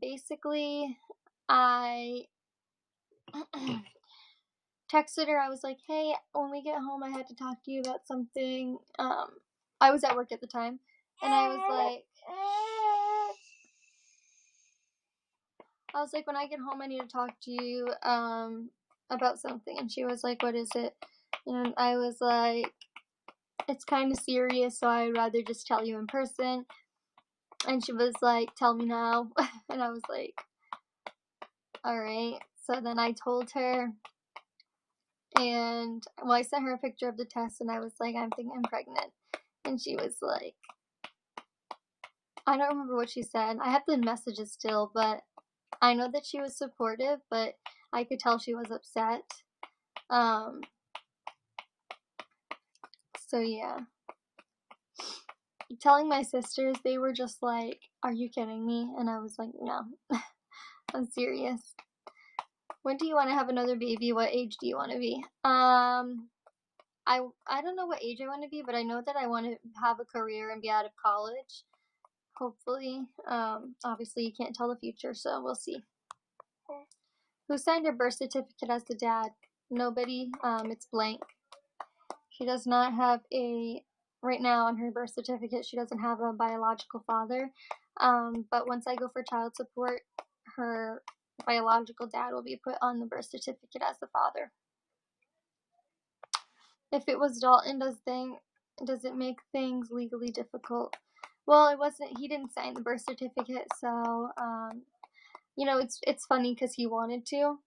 Basically, I texted her. I was like, hey, when we get home, I had to talk to you about something. I was at work at the time, and I was like, when I get home, I need to talk to you, about something. And she was like, what is it? And I was like, it's kind of serious, so I'd rather just tell you in person. And she was like, tell me now. And I was like, all right. So then I told her, and I sent her a picture of the test, and I was like, I think I'm pregnant. And she was like, I don't remember what she said. I have the messages still, but I know that she was supportive, but I could tell she was upset. So yeah. Telling my sisters, they were just like, are you kidding me? And I was like, no, I'm serious. When do you want to have another baby? What age do you want to be? I don't know what age I want to be, but I know that I want to have a career and be out of college. Hopefully. Obviously you can't tell the future, so we'll see. Who signed her birth certificate as the dad? Nobody. It's blank. She does not have right now on her birth certificate, she doesn't have a biological father. But once I go for child support, her biological dad will be put on the birth certificate as the father. If it was Dalton, does it make things legally difficult? Well, he didn't sign the birth certificate, so, it's funny because he wanted to.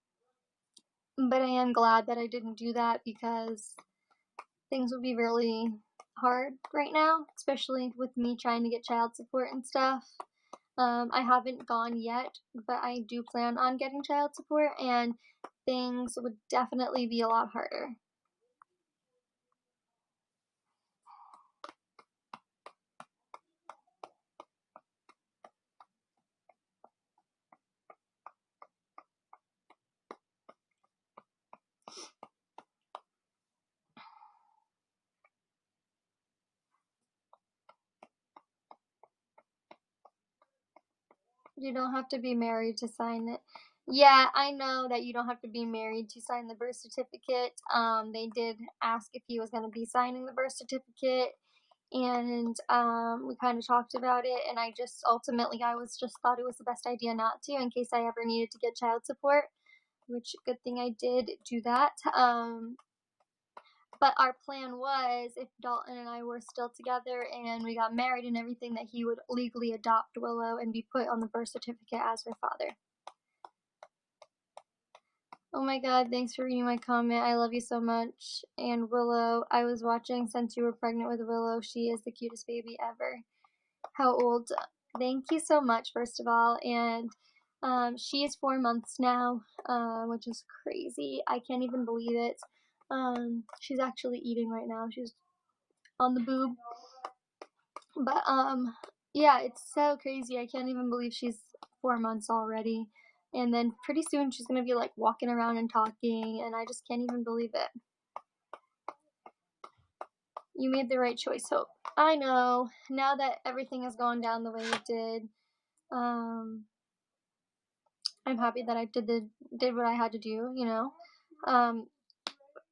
But I am glad that I didn't do that because things would be really hard right now, especially with me trying to get child support and stuff. I haven't gone yet, but I do plan on getting child support, and things would definitely be a lot harder. You don't have to be married to sign it. Yeah, I know that you don't have to be married to sign the birth certificate. They did ask if he was going to be signing the birth certificate, and we kind of talked about it, and I just ultimately I was just thought it was the best idea not to in case I ever needed to get child support, which good thing I did do that. But our plan was, if Dalton and I were still together and we got married and everything, that he would legally adopt Willow and be put on the birth certificate as her father. Oh my god, thanks for reading my comment. I love you so much. And Willow, I was watching since you were pregnant with Willow. She is the cutest baby ever. How old? Thank you so much, first of all. And she is 4 months now, which is crazy. I can't even believe it. She's actually eating right now. She's on the boob. But yeah, it's so crazy. I can't even believe she's 4 months already. And then pretty soon she's gonna be like walking around and talking, and I just can't even believe it. You made the right choice, Hope. I know. Now that everything has gone down the way it did, I'm happy that I did what I had to do, you know.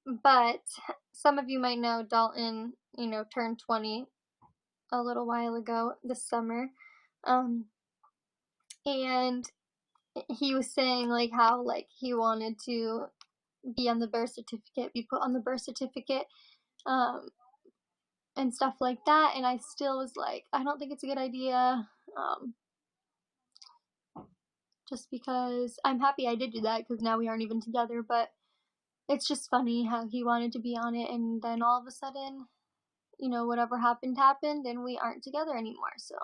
But some of you might know Dalton, you know, turned 20 a little while ago this summer. And he was saying like how like he wanted to be on the birth certificate, be put on the birth certificate, and stuff like that. And I still was like, I don't think it's a good idea. Just because I'm happy I did do that because now we aren't even together, but it's just funny how he wanted to be on it and then all of a sudden, you know, whatever happened and we aren't together anymore. So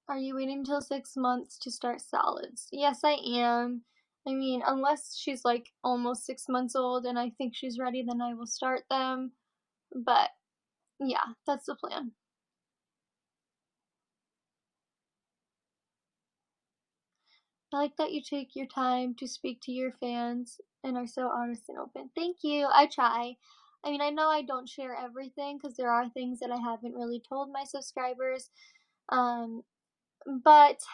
are you waiting until 6 months to start solids? Yes, I am. I mean, unless she's like almost 6 months old and I think she's ready, then I will start them. But yeah, that's the plan. I like that you take your time to speak to your fans and are so honest and open. Thank you. I try. I mean, I know I don't share everything because there are things that I haven't really told my subscribers. But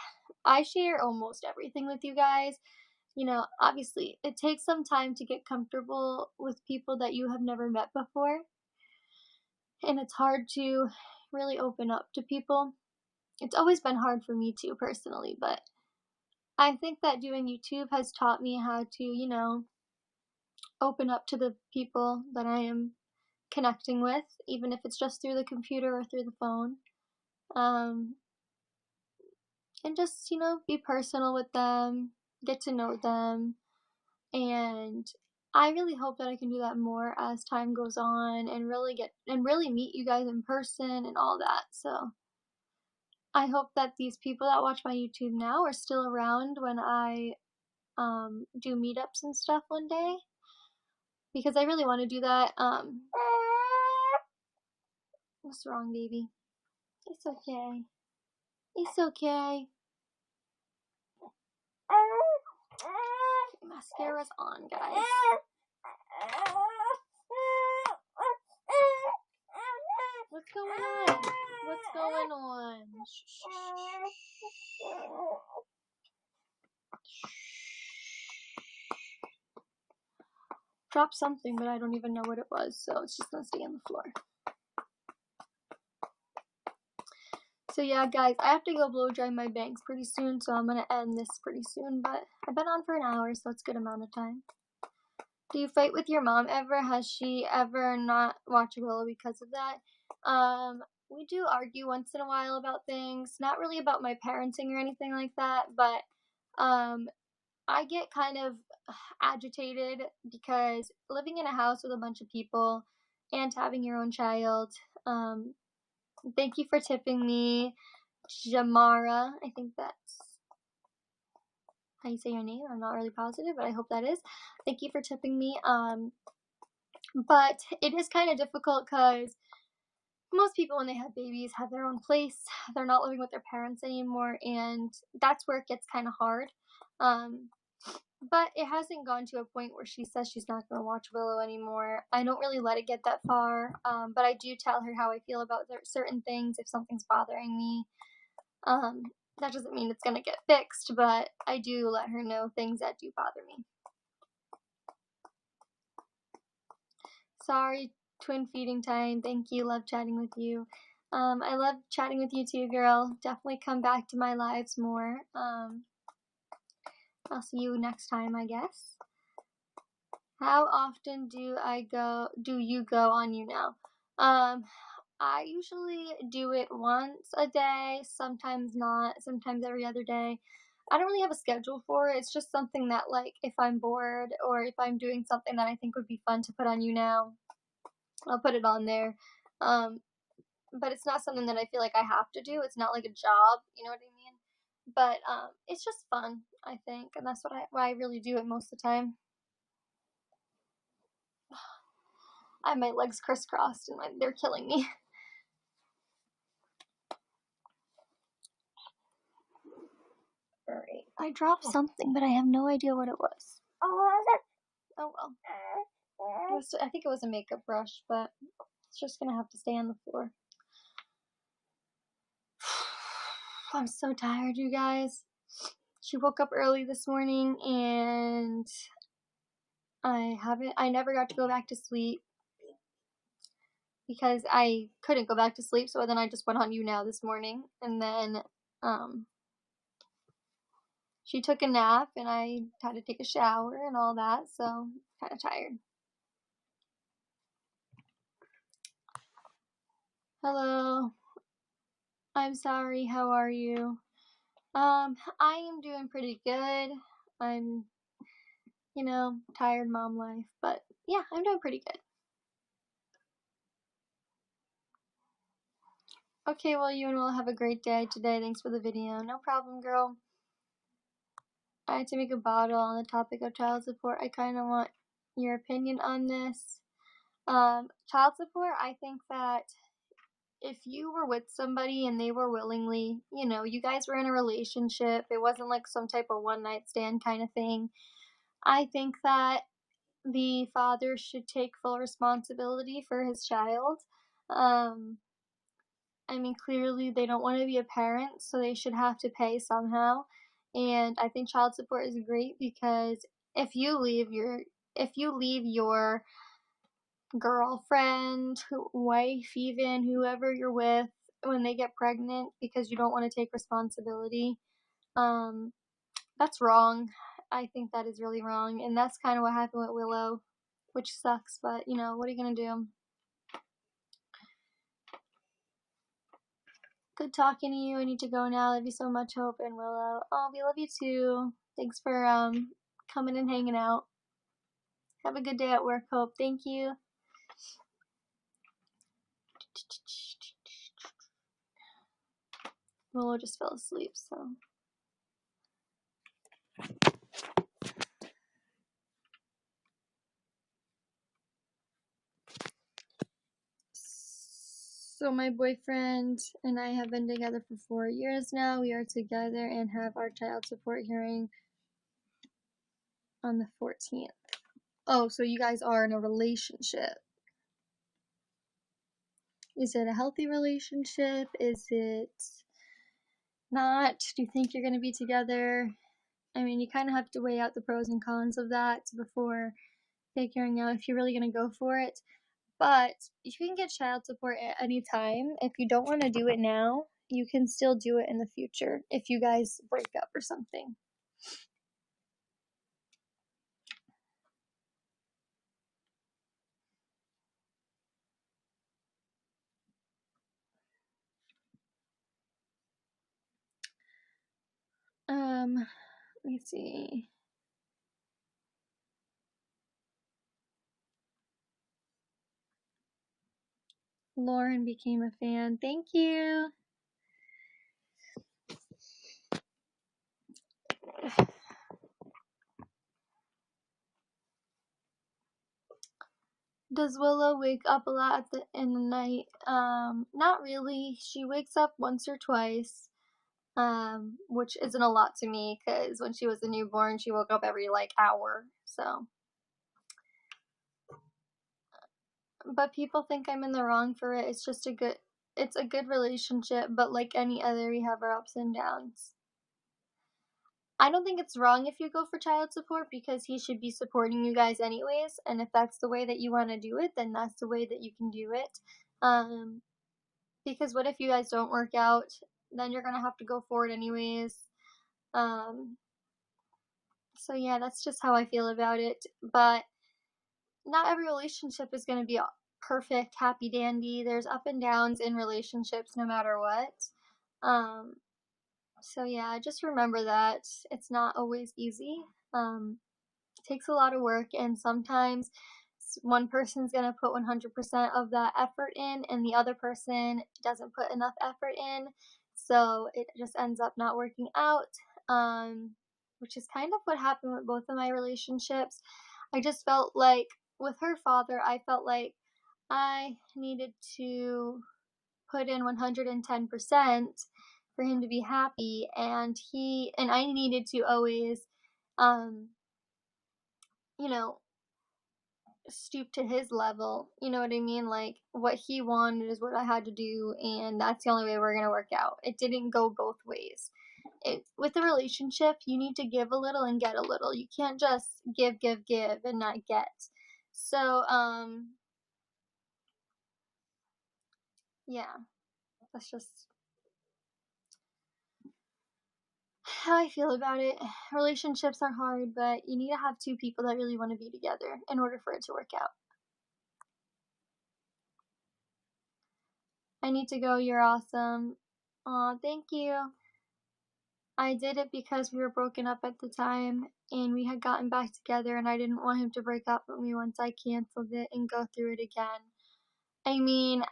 I share almost everything with you guys. You know, obviously, it takes some time to get comfortable with people that you have never met before. And it's hard to really open up to people. It's always been hard for me too, personally, but I think that doing YouTube has taught me how to, you know, open up to the people that I am connecting with, even if it's just through the computer or through the phone. And just, you know, be personal with them, get to know them. And I really hope that I can do that more as time goes on and really meet you guys in person and all that. So I hope that these people that watch my YouTube now are still around when I do meetups and stuff one day, because I really want to do that. What's wrong, baby? It's okay. It's okay. Mascara's on, guys. What's going on? What's going on? Shh, shh, shh. Dropped something, but I don't even know what it was, so it's just gonna stay on the floor. So yeah, guys, I have to go blow dry my bangs pretty soon, so I'm gonna end this pretty soon, but I've been on for an hour, so it's a good amount of time. Do you fight with your mom ever? Has she ever not watched Willow because of that? We do argue once in a while about things, not really about my parenting or anything like that, but I get kind of agitated because living in a house with a bunch of people and having your own child, thank you for tipping me, Jamara. I think that's how you say your name. I'm not really positive, but I hope that is. Thank you for tipping me. But it is kind of difficult because most people, when they have babies, have their own place. They're not living with their parents anymore, and that's where it gets kind of hard. But it hasn't gone to a point where she says she's not going to watch Willow anymore. I don't really let it get that far, but I do tell her how I feel about certain things if something's bothering me. Um, that doesn't mean it's going to get fixed, but I do let her know things that do bother me. Sorry, twin feeding time. Thank you. Love chatting with you. I love chatting with you too, girl. Definitely come back to my lives more. I'll see you next time, I guess. How often do you go on YouNow? I usually do it once a day, sometimes not, sometimes every other day. I don't really have a schedule for it. It's just something that, like, if I'm bored or if I'm doing something that I think would be fun to put on YouNow, I'll put it on there. But it's not something that I feel like I have to do. It's not like a job, you know what I mean? But it's just fun, I think, and that's why I really do it most of the time. I have my legs crisscrossed and they're killing me. Alright. I dropped something, but I have no idea what it was. Oh well. I think it was a makeup brush, but it's just gonna have to stay on the floor. I'm so tired, you guys. She woke up early this morning and I never got to go back to sleep because I couldn't go back to sleep, so then I just went on YouNow this morning, and then she took a nap and I had to take a shower and all that, so I'm kind of tired. Hello. I'm sorry, how are you? I am doing pretty good. I'm, tired mom life, but yeah, I'm doing pretty good. Okay, well, you and will have a great day today. Thanks for the video. No problem, girl. I had to make a bottle on the topic of child support. I kind of want your opinion on this. Child support, I think that if you were with somebody and they were willingly, you guys were in a relationship, it wasn't like some type of one night stand kind of thing. I think that the father should take full responsibility for his child. Clearly they don't want to be a parent, so they should have to pay somehow. And I think child support is great because if you leave your girlfriend, wife, even whoever you're with, when they get pregnant because you don't want to take responsibility, that's wrong. I think that is really wrong, and that's kind of what happened with Willow, which sucks, but what are you gonna do? Good talking to you. I need to go now. Love you so much, Hope and Willow. Oh, we love you too. Thanks for coming and hanging out. Have a good day at work, Hope. Thank you. Willow just fell asleep, so. So my boyfriend and I have been together for 4 years now. We are together and have our child support hearing on the 14th. Oh, so you guys are in a relationship. Is it a healthy relationship? Is it not? Do you think you're going to be together? You kind of have to weigh out the pros and cons of that before figuring out if you're really going to go for it. But you can get child support at any time. If you don't want to do it now, you can still do it in the future if you guys break up or something. Let me see. Lauren became a fan. Thank you. Does Willow wake up a lot in the night? Not really. She wakes up once or twice. which isn't a lot to me because when she was a newborn, she woke up every like hour. So, but people think I'm in the wrong for it. It's a good relationship, but like any other, we have our ups and downs. I don't think it's wrong if you go for child support because he should be supporting you guys anyways. And if that's the way that you want to do it, then that's the way that you can do it. Um, because what if you guys don't work out? Then you're gonna have to go for it anyways. Um, so yeah, that's just how I feel about it. But not every relationship is gonna be perfect, happy dandy. There's up and downs in relationships no matter what. Um, so yeah, just remember that it's not always easy. It takes a lot of work, and sometimes one person's going to put 100% of that effort in, and the other person doesn't put enough effort in. So it just ends up not working out, which is kind of what happened with both of my relationships. I just felt like with her father, I felt like I needed to put in 110% for him to be happy, and I needed to always um you know stoop to his level. You know what I mean? Like what he wanted is what I had to do, and that's the only way we're gonna work out. It didn't go both ways. With a relationship, you need to give a little and get a little. You can't just give and not get. So yeah, that's just how I feel about it. Relationships are hard, but you need to have two people that really want to be together in order for it to work out. I need to go. You're awesome. Aw, thank you. I did it because we were broken up at the time and we had gotten back together, and I didn't want him to break up with me once I canceled it and go through it again. I mean,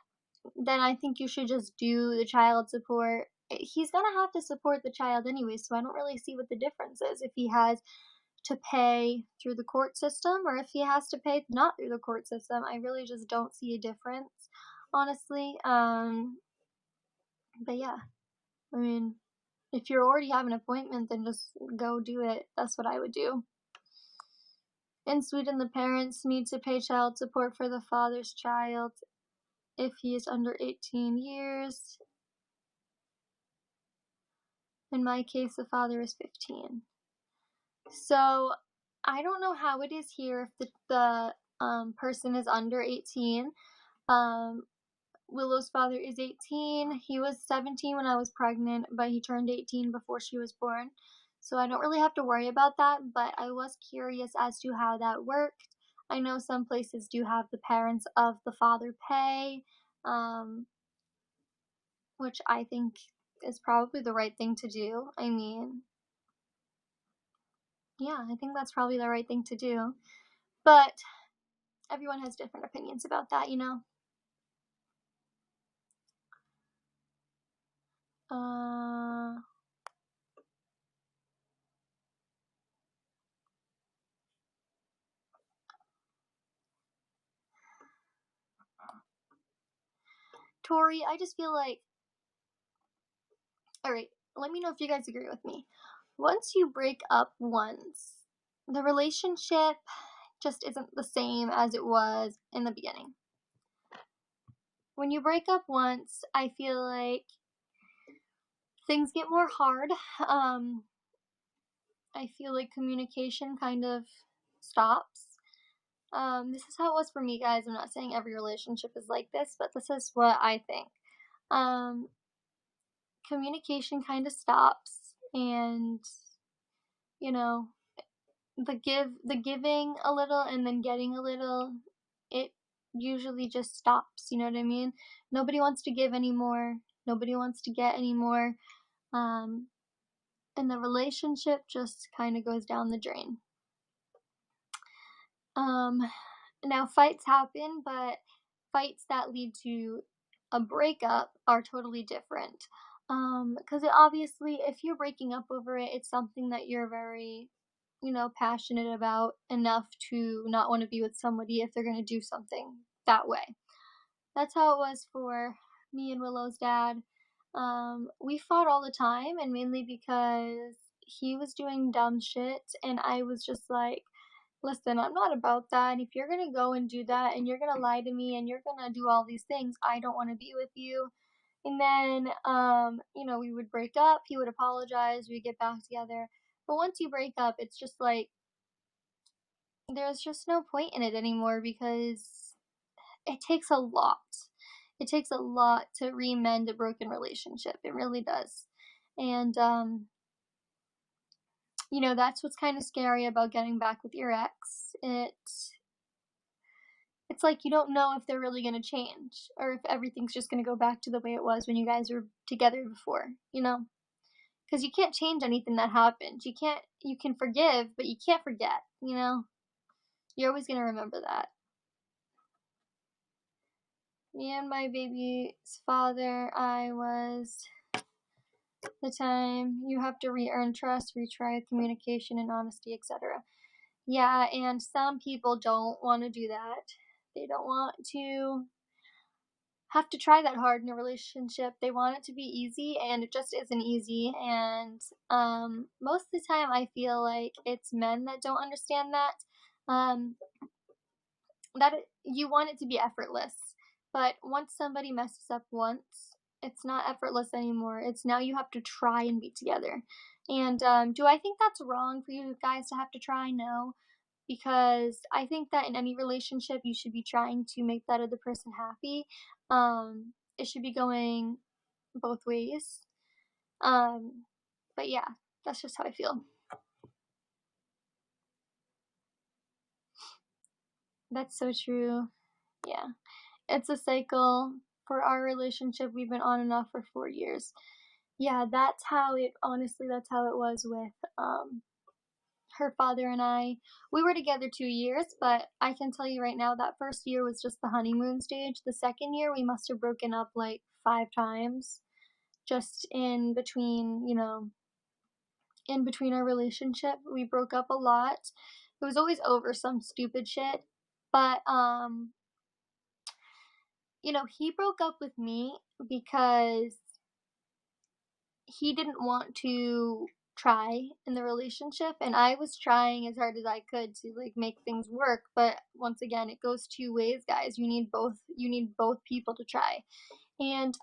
then I think you should just do the child support. He's gonna have to support the child anyway, so I don't really see what the difference is if he has to pay through the court system or if he has to pay not through the court system. I really just don't see a difference, honestly. But yeah, I mean, if you already have an appointment, then just go do it. That's what I would do. In Sweden, the parents need to pay child support for the father's child if he is under 18 years. In my case, the father is 15. So I don't know how it is here if the person is under 18. Um, Willow's father is 18. He was 17 when I was pregnant, but he turned 18 before she was born. So I don't really have to worry about that, but I was curious as to how that worked. I know some places do have the parents of the father pay, um, which I think is probably the right thing to do. I mean, yeah, I think that's probably the right thing to do. But everyone has different opinions about that, you know? Uh, Tori, I just feel like, alright, let me know if you guys agree with me. Once you break up once, the relationship just isn't the same as it was in the beginning. When you break up once, I feel like things get more hard. I feel like communication kind of stops. This is how it was for me, guys. I'm not saying every relationship is like this, but this is what I think. Um, Communication kind of stops, and you know, the giving a little and then getting a little, it usually just stops. You know what I mean? Nobody wants to give anymore. Nobody wants to get anymore. Um, and the relationship just kind of goes down the drain. Um, Now fights happen, but fights that lead to a breakup are totally different. Because obviously, if you're breaking up over it, it's something that you're very, passionate about enough to not want to be with somebody if they're going to do something that way. That's how it was for me and Willow's dad. We fought all the time, and mainly because he was doing dumb shit, and I was just like, listen, I'm not about that. And if you're gonna go and do that, and you're gonna lie to me, and you're gonna do all these things, I don't want to be with you. And then, we would break up. He would apologize. We'd get back together. But once you break up, it's just like there's just no point in it anymore because it takes a lot. It takes a lot to remend a broken relationship. It really does. And that's what's kind of scary about getting back with your ex. It's like you don't know if they're really going to change or if everything's just going to go back to the way it was when you guys were together before, Because you can't change anything that happened. You can forgive, but you can't forget. You're always going to remember that. Me and my baby's father, I was the time you have to re-earn trust, retry communication and honesty, etc. Yeah, and some people don't want to do that. They don't want to have to try that hard in a relationship. They want it to be easy, and it just isn't easy. And most of the time, I feel like it's men that don't understand that. Um, that you want it to be effortless, but once somebody messes up once, it's not effortless anymore. It's now you have to try and be together. And do I think that's wrong for you guys to have to try? No, because I think that in any relationship, you should be trying to make that other person happy. It should be going both ways. But yeah, that's just how I feel. That's so true. Yeah. It's a cycle. For our relationship, we've been on and off for 4 years. Yeah, that's how it was with her father and I. We were together 2 years, but I can tell you right now that first year was just the honeymoon stage. The second year, we must have broken up like 5 times just in between our relationship. We broke up a lot. It was always over some stupid shit. But he broke up with me because he didn't want to try in the relationship, and I was trying as hard as I could to like make things work. But once again, it goes two ways, guys. You need both people to try. And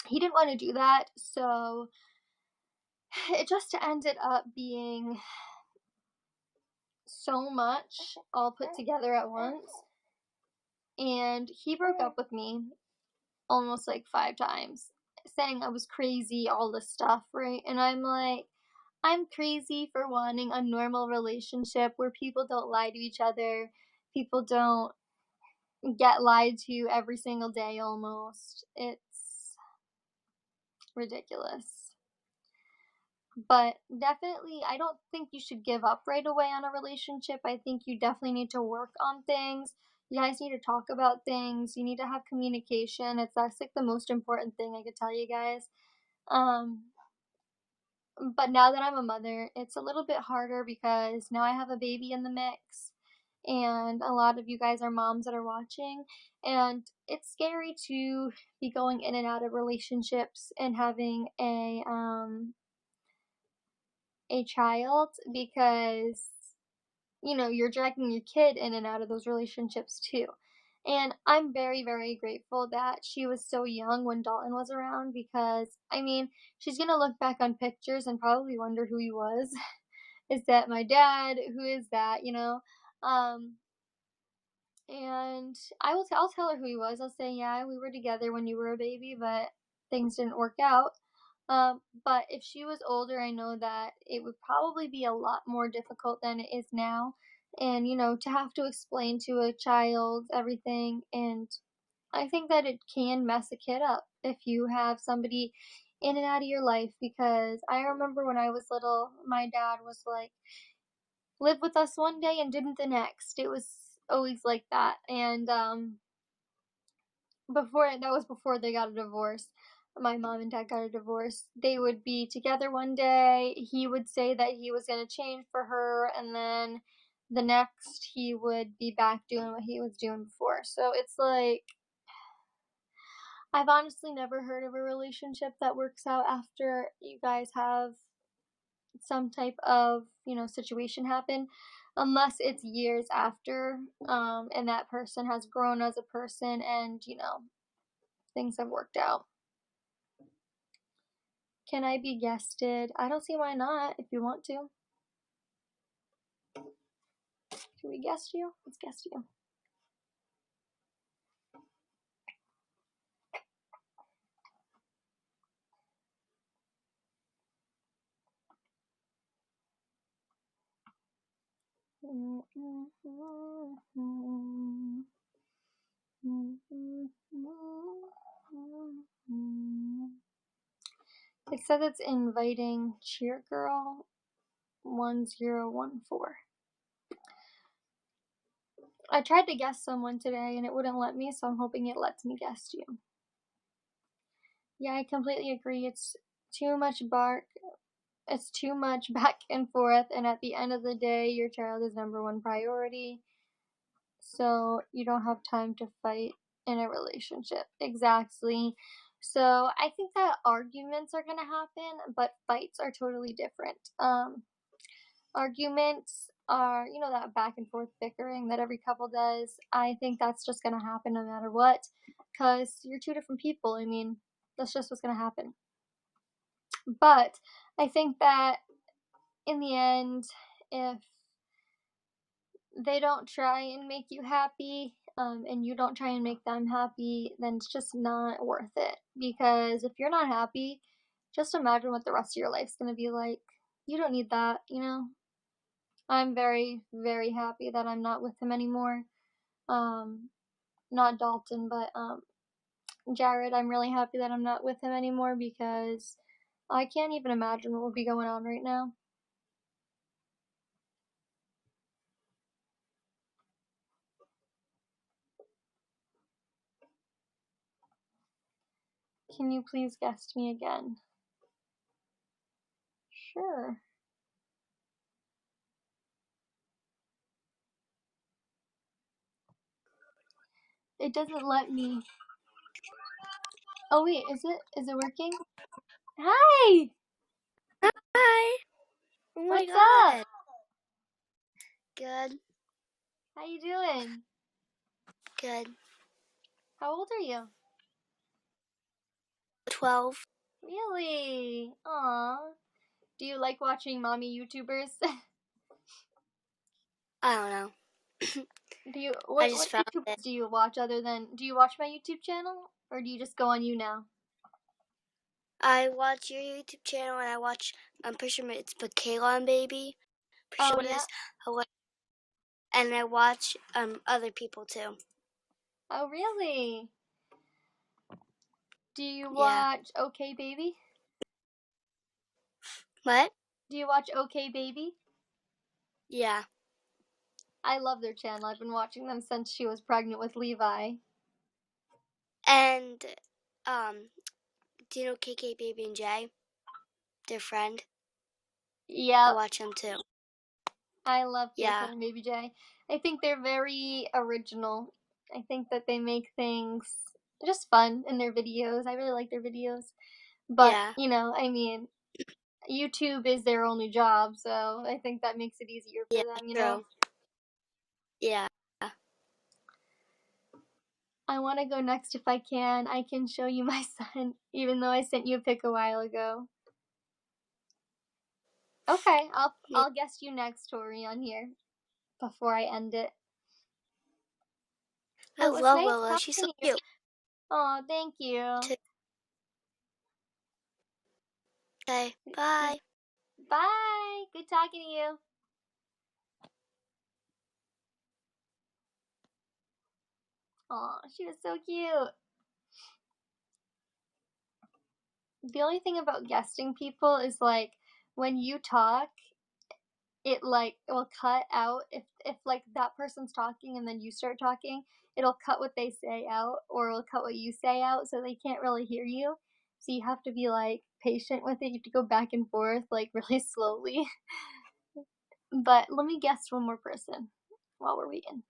he didn't want to do that, so it just ended up being so much all put together at once. And he broke up with me almost like 5 times, saying I was crazy, all this stuff, right? And I'm like, I'm crazy for wanting a normal relationship where people don't lie to each other, people don't get lied to every single day almost. It's ridiculous. But definitely, I don't think you should give up right away on a relationship. I think you definitely need to work on things. You guys need to talk about things. You need to have communication. That's like the most important thing I could tell you guys. Um, but now that I'm a mother, it's a little bit harder because now I have a baby in the mix, and a lot of you guys are moms that are watching, and it's scary to be going in and out of relationships and having a child because you're dragging your kid in and out of those relationships too. And I'm very, very grateful that she was so young when Dalton was around because, I mean, she's going to look back on pictures and probably wonder who he was. Is that my dad? Who is that? Um, and I'll tell her who he was. I'll say, yeah, we were together when you were a baby, but things didn't work out. But if she was older, I know that it would probably be a lot more difficult than it is now. And, to have to explain to a child everything. And I think that it can mess a kid up if you have somebody in and out of your life. Because I remember when I was little, my dad was like, live with us one day and didn't the next. It was always like that. And, before they got a divorce. My mom and dad got a divorce. They would be together one day. He would say that he was going to change for her, and then the next he would be back doing what he was doing before. So it's like I've honestly never heard of a relationship that works out after you guys have some type of, situation happen, unless it's years after, and that person has grown as a person and, things have worked out. Can I be guested? I don't see why not if you want to. Should we guest you? Let's guest you. It says it's inviting Cheer Girl 1014. I tried to guess someone today and it wouldn't let me, so I'm hoping it lets me guess you. Yeah, I completely agree. It's too much bark. It's too much back and forth, and at the end of the day, your child is number one priority. So you don't have time to fight in a relationship. Exactly. So I think that arguments are gonna happen, but fights are totally different. Arguments are, that back and forth bickering that every couple does. I think that's just gonna happen no matter what, because you're two different people. I mean, that's just what's gonna happen. But I think that in the end, if they don't try and make you happy, and you don't try and make them happy, then it's just not worth it. Because if you're not happy, just imagine what the rest of your life's gonna be like. You don't need that, I'm very, very happy that I'm not with him anymore. Not Dalton, but Jared. I'm really happy that I'm not with him anymore because I can't even imagine what would be going on right now. Can you please guest me again? Sure. It doesn't let me. Oh wait, is it working? Hi! Hi. Oh my What's God. up? Good. How you doing? Good. How old are you? 12. Really? Aw. Do you like watching mommy YouTubers? I don't know. Do you I what just what found YouTubers it. do you watch other than do you watch my YouTube channel or do you just go on YouNow? I watch your YouTube channel and I watch, I'm pretty sure it's Hope.Columbo baby. Pretty sure Oh what it yeah. is. And I watch other people too. Oh really? Do you Yeah. watch OK Baby? What? Do you watch OK Baby? Yeah. I love their channel. I've been watching them since she was pregnant with Levi. And do you know KK Baby and Jay? Their friend. I Yep. watch them too. I love KK Yeah. and Baby J. I think they're very original. I think that they make things just fun in their videos. I really like their videos. But, Yeah. I mean, YouTube is their only job, so I think that makes it easier for Yeah. them. True. Yeah. I want to go next if I can. I can show you my son, even though I sent you a pic a while ago. Okay, I'll guess you next, Tori, on here before I end it. I Well, it was love nice Willow. She's so talking to you. cute. Oh, thank you. Okay. Bye. Bye. Good talking to you. Aw, she was so cute. The only thing about guesting people is like when you talk, it will cut out if like that person's talking and then you start talking, it'll cut what they say out or it'll cut what you say out so they can't really hear you. So you have to be like patient with it. You have to go back and forth like really slowly. But let me guess one more person while we're waiting.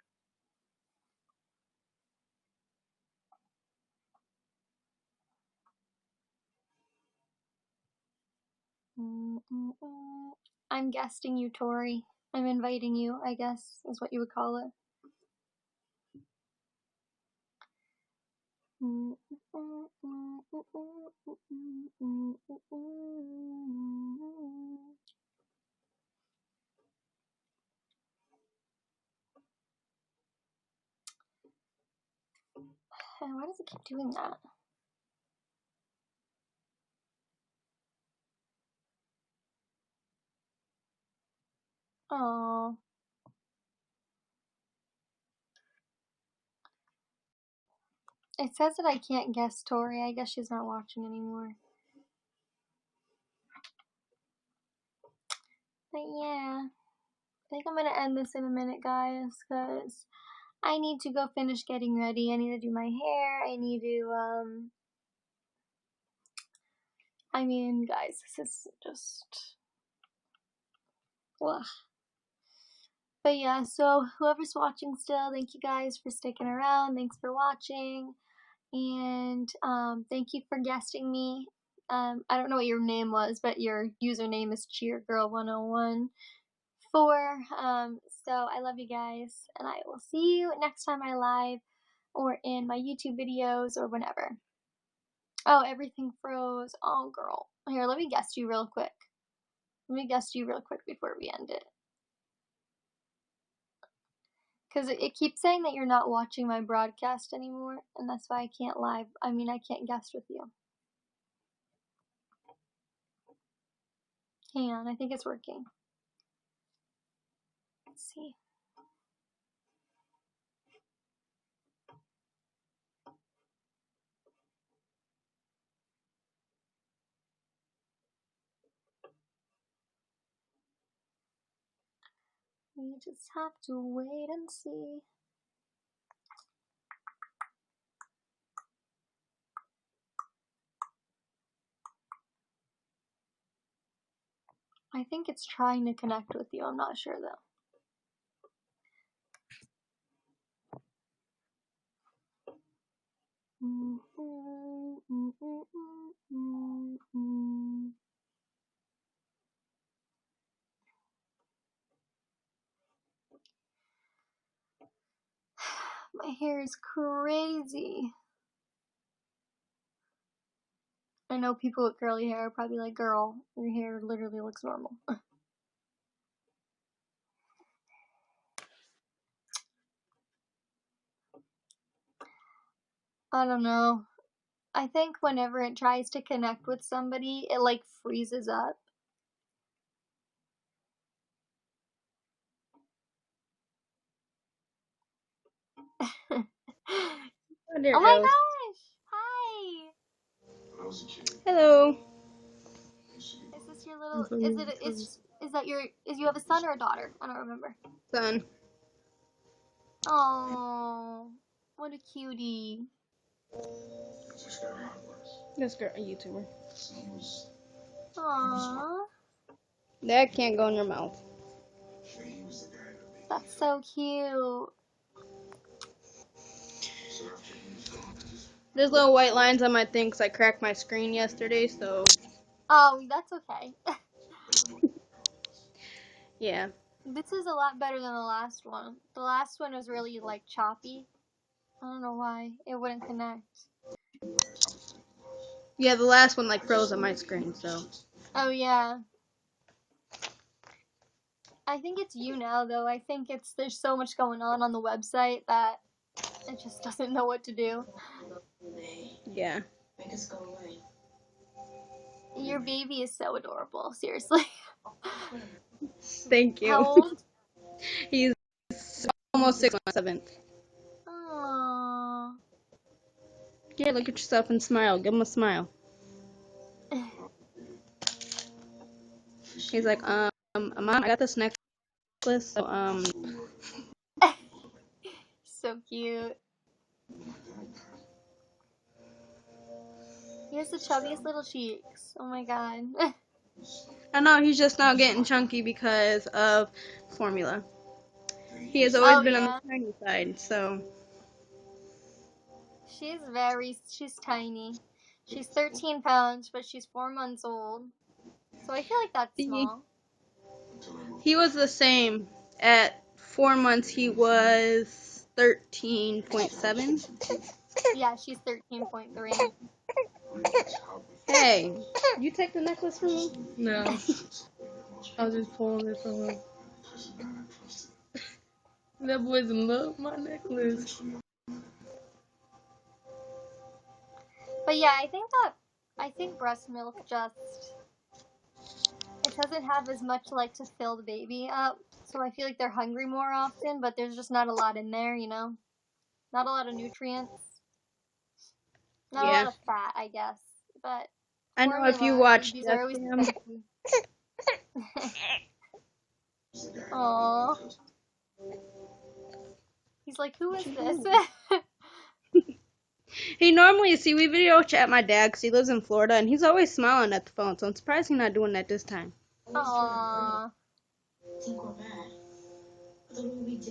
I'm guesting you, Tori. I'm inviting you, I guess, is what you would call it. Why does it keep doing that? Oh. It says that I can't guess Tori. I guess she's not watching anymore. But yeah, I think I'm gonna end this in a minute, guys, because I need to go finish getting ready. I need to do my hair. I need to, I mean, guys, this is just, ugh. But yeah, so whoever's watching still, thank you guys for sticking around. Thanks for watching. And thank you for guesting me. I don't know what your name was, but your username is cheergirl101. So I love you guys, and I will see you next time I live or in my YouTube videos or whenever. Oh, everything froze. Oh, girl. Here, let me guess you real quick. Let me guess you real quick before we end it. Because it keeps saying that you're not watching my broadcast anymore, and that's why I can't I can't guest with you. Hang on, I think it's working. Let's see. We just have to wait and see. I think it's trying to connect with you. I'm not sure though. My hair is crazy. I know people with curly hair are probably like, girl, your hair literally looks normal. I don't know. I think whenever it tries to connect with somebody, it like freezes up. There Oh it my goes. gosh! Hi! Hello. Is this your little, is that your, you have a son or a daughter? I don't remember. Son. Oh, what a cutie. This girl, a YouTuber. Aww, That can't go in your mouth. that's so cute. There's little white lines on my thing because I cracked my screen yesterday, so. Oh, that's okay. Yeah. This is a lot better than the last one. The last one was really like choppy. I don't know why. It wouldn't connect. Yeah, the last one like froze on my screen, so. Oh yeah. I think it's YouNow though. I think there's so much going on the website that it just doesn't know what to do. Yeah. Your baby is so adorable, seriously. Thank you. How old? He's almost 6 months, 7th. Aww. Yeah, look at yourself and smile. Give him a smile. He's like, Mom, I got this necklace, so, So cute. He has the chubbiest little cheeks. Oh my god. I know he's just now getting chunky because of formula. He has always Oh been on yeah. the tiny side, so. She's tiny. She's 13 pounds, but she's 4 months old. So I feel like that's small. He was the same. At 4 months, he was 13.7. Yeah, she's 13.3. Hey, you take the necklace from me? No. I was just pulling it from him. That boy's in love with my necklace. But yeah, I think breast milk just, it doesn't have as much like to fill the baby up. So I feel like they're hungry more often, but there's just not a lot in there, you know? Not a lot of nutrients. Not a Yeah. lot of fat, I guess. But I know if you formula, watch babies are Death always Cam. spiky. Aww. He's like, who is this? He normally, see, we video chat my dad because he lives in Florida, and he's always smiling at the phone, so I'm surprised he's not doing that this time. Aww.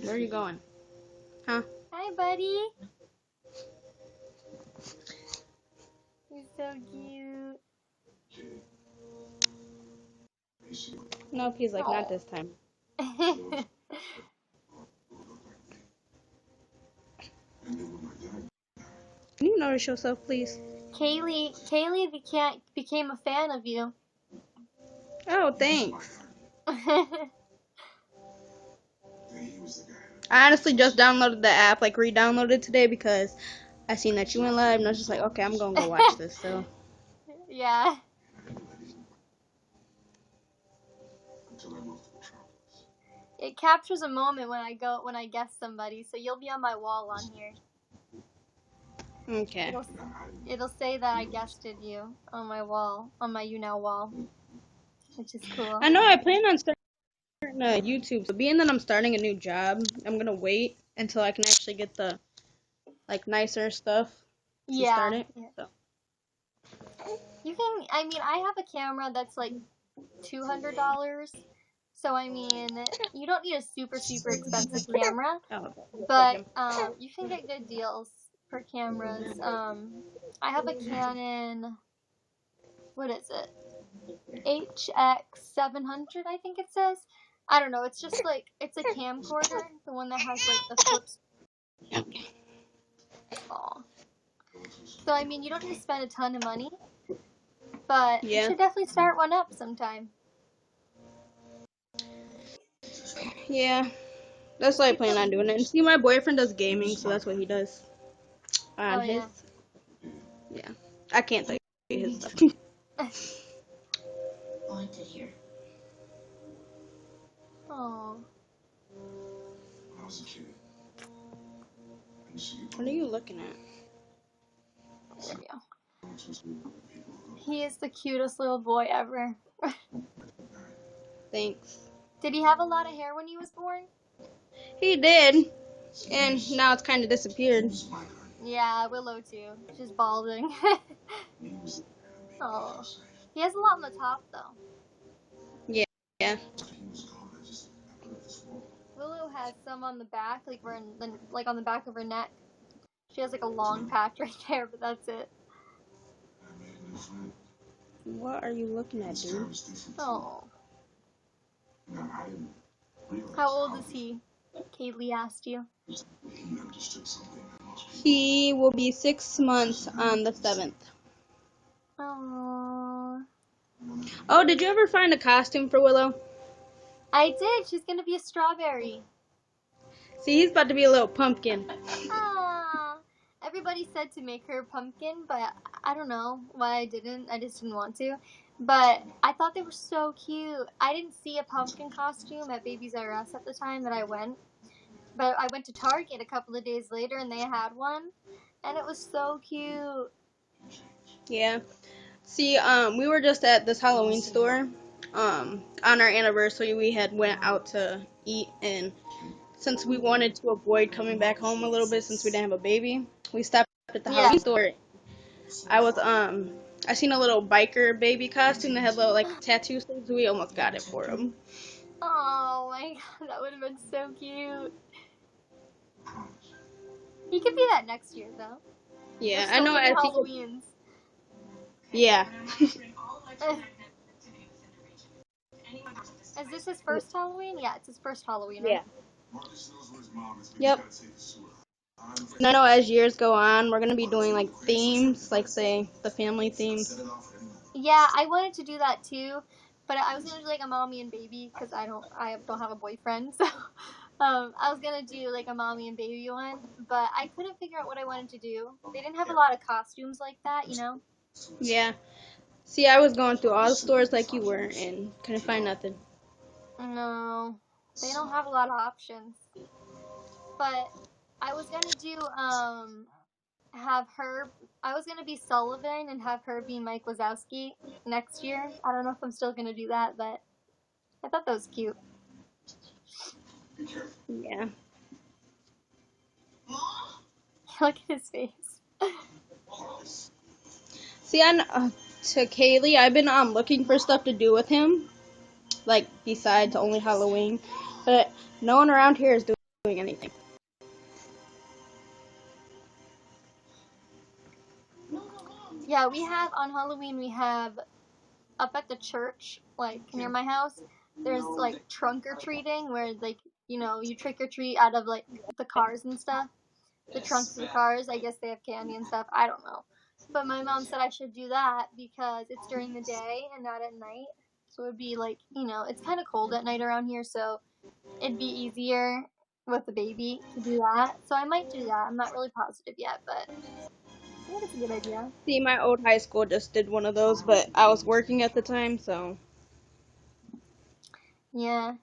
Where are you going? Huh? Hi, buddy. He's so cute. Nope, he's like, not this time. Can you notice yourself, please? Kaylee became a fan of you. Oh, thanks. I honestly just downloaded the app, like re-downloaded today because I seen that you went live, and I was just like, okay, I'm gonna go watch this. So Yeah. It captures a moment when I guess somebody, so you'll be on my wall on here. okay. It'll say that I guested you on my wall, on my YouNow wall, which is cool. I know I plan on starting YouTube, so being that I'm starting a new job, I'm gonna wait until I can actually get the like nicer stuff to start it. Yeah. So. You can. I mean, I have a camera that's like $200. So I mean, you don't need a super expensive camera, Oh, but you can get good deals for cameras. I have a Canon. What is it? HX700, I think it says. I don't know. It's just like it's a camcorder, the one that has like the flips. Aw. So I mean, you don't need to spend a ton of money, but you should definitely start one up sometime. Yeah, that's what I plan on doing. And see, my boyfriend does gaming, so that's what he does. On his, yeah, I can't tell you his stuff. Oh. What are you looking at? There we go. He is the cutest little boy ever. Thanks. Did he have a lot of hair when he was born? He did, and now it's kind of disappeared. Yeah, Willow too. She's balding. Oh. He has a lot on the top though. Yeah. Willow has some on the back, like on the back of her neck. She has like a long patch right there, but that's it. What are you looking at, dude? Oh. How old is he? Kaylee asked you. He will be 6 months on the 7th. Aww. Oh, did you ever find a costume for Willow? I did. She's gonna be a strawberry. See, he's about to be a little pumpkin. Aww. Everybody said to make her a pumpkin, but I don't know why I didn't. I just didn't want to. But I thought they were so cute. I didn't see a pumpkin costume at Babies R Us at the time that I went. But I went to Target a couple of days later and they had one. And it was so cute. Yeah. See, we were just at this Halloween store. On our anniversary, we had went out to eat, and since we wanted to avoid coming back home a little bit since we didn't have a baby, we stopped at the Halloween store. I seen a little biker baby costume that had little like tattoo sleeves. We almost got it for him. Oh my god, that would have been so cute. He could be that next year though. Yeah, I know. Halloweens. Yeah. Is this his first Halloween? Yeah, it's his first Halloween, Yeah. right? Yep. And I know as years go on, we're gonna be doing like themes, like say the family themes. Yeah, I wanted to do that too, but I was gonna do like a mommy and baby because I don't have a boyfriend, so I was gonna do like a mommy and baby one, but I couldn't figure out what I wanted to do. They didn't have a lot of costumes like that, you know. Yeah. See, I was going through all the stores like you were and couldn't find nothing. No, they don't have a lot of options. But I was gonna do have her. I was gonna be Sullivan and have her be Mike Wazowski next year. I don't know if I'm still gonna do that, but I thought that was cute. Yeah. Look at his face. See, to Kaylee, I've been looking for stuff to do with him, like besides only Halloween, but no one around here is doing anything. Yeah, we have on Halloween. We have up at the church, like near my house. There's like trunk or treating, where like you trick or treat out of like the cars and stuff. The trunks of the cars. I guess they have candy and stuff. I don't know. But my mom said I should do that because it's during the day and not at night. So it'd be like, it's kind of cold at night around here, so it'd be easier with the baby to do that. So I might do that. I'm not really positive yet, but I think it's a good idea. See, my old high school just did one of those, but I was working at the time, so. Yeah.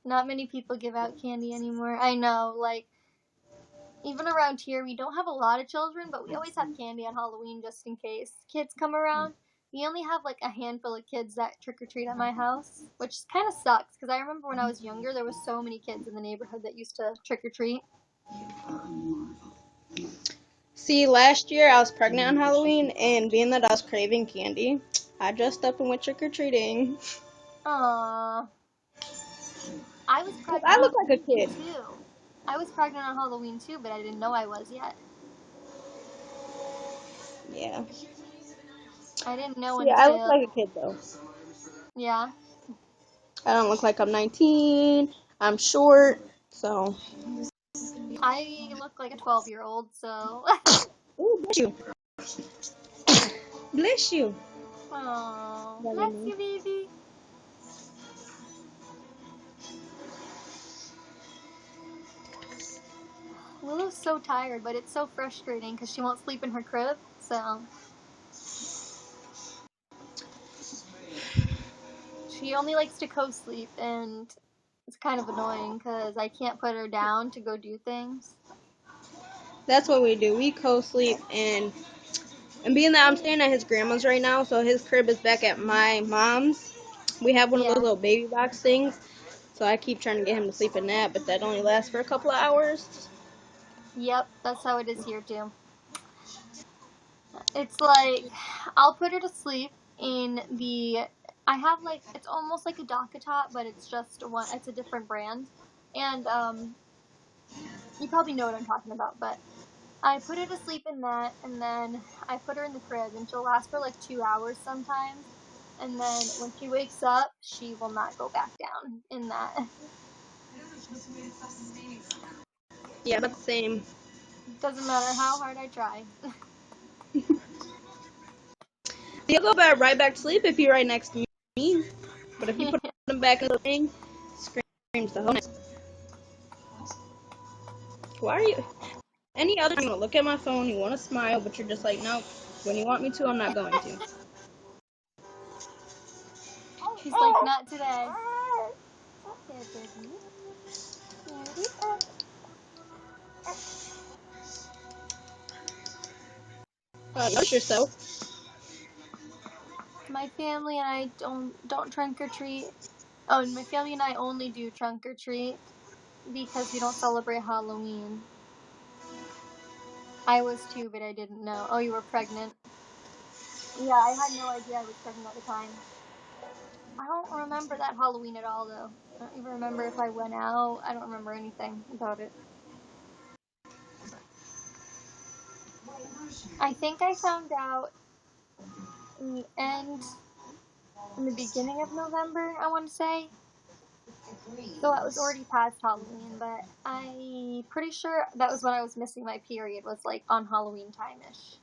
Not many people give out candy anymore. I know, like, even around here, we don't have a lot of children, but we always have candy on Halloween just in case kids come around. We only have like a handful of kids that trick or treat at my house, which kind of sucks because I remember when I was younger, there was so many kids in the neighborhood that used to trick or treat. See, last year I was pregnant on Halloween, and being that I was craving candy, I dressed up and went trick or treating. Aww. I was Cause pregnant I on look like a Halloween kid. too. I was pregnant on Halloween too, but I didn't know I was yet. Yeah. I didn't know See, I look until, like a kid though. yeah. I don't look like I'm 19. I'm short, so. I look like a 12-year-old, so. Ooh, bless you. Bless you. Oh, Really bless nice. you, baby. Willow's so tired, but it's so frustrating because she won't sleep in her crib. So she only likes to co-sleep, and it's kind of annoying because I can't put her down to go do things. That's what we do. We co-sleep, and being that I'm staying at his grandma's right now, so his crib is back at my mom's. We have one of those Yeah. little baby box things, so I keep trying to get him to sleep in that, but that only lasts for a couple of hours. Yep, that's how it is here too. It's like I'll put her to sleep in the. I have like it's almost like a Doca Tot, but it's just one. It's a different brand, and you probably know what I'm talking about, but I put her to sleep in that, and then I put her in the crib, and she'll last for like 2 hours sometimes. And then when she wakes up, she will not go back down in that. Yeah, but the same. Doesn't matter how hard I try. He'll go right back to sleep if you're right next to me, but if you put him back in the thing, screams the whole night. Why are you? Any other time you want to look at my phone, you want to smile, but you're just like, nope. When you want me to, I'm not going to. She's like, not today. Okay, baby. Notice yourself. My family and I don't trunk or treat. Oh, and my family and I only do trunk or treat because we don't celebrate Halloween. I was too, but I didn't know. Oh, you were pregnant. Yeah, I had no idea I was pregnant at the time. I don't remember that Halloween at all, though. I don't even remember if I went out. I don't remember anything about it. I think I found out in the beginning of November, I want to say. So it was already past Halloween, but I pretty sure that was when I was missing my period, was like on Halloween time-ish.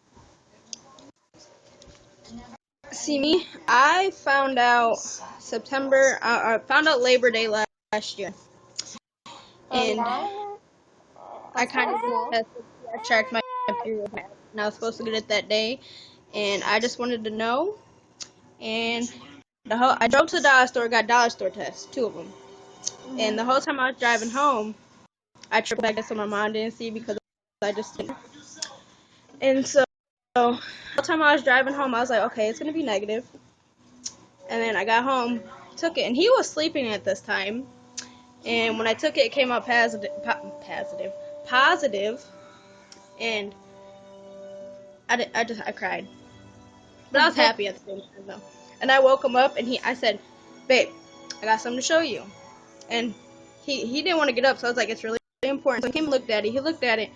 See me, I found out September. I found out Labor Day last year, and Yeah? I That's kind pretty of just cool. tested. I checked my period, and I was supposed to get it that day, and I just wanted to know. And I drove to the dollar store, got dollar store tests, 2 of them, and the whole time I was driving home, I tripped back so my mom didn't see because I just didn't. And so the whole time I was driving home, I was like, okay, it's gonna be negative. And then I got home, took it, and he was sleeping at this time. And when I took it, it came out positive, and I cried, but I was happy at the same time though. And I woke him up, and I said, babe, I got something to show you. And he didn't want to get up, so I was like, it's really important. So he came and looked at it. He looked at it,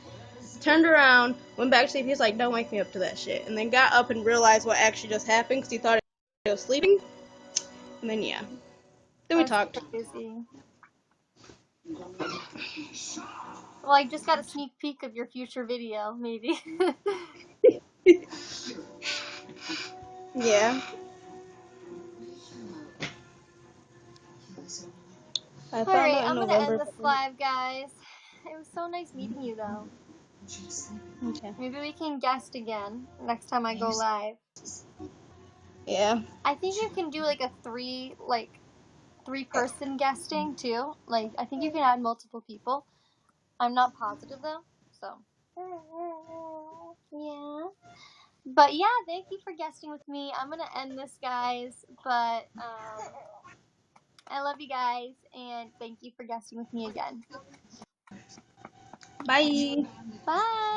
turned around, went back to sleep. He was like, don't wake me up to that shit. And then got up and realized what actually just happened because he thought I was sleeping. And then yeah, then we That's talked. crazy. Well, I just got a sneak peek of your future video, maybe. Yeah. I found Alright, out in I'm gonna end November. this live, guys. It was so nice meeting you, though. Okay. Maybe we can guest again next time I go live. Yeah. I think you can do like a three-person guesting too. Like, I think you can add multiple people. I'm not positive though, so yeah. But yeah, thank you for guesting with me. I'm gonna end this, guys. But I love you guys, and thank you for guesting with me again. Bye. Bye.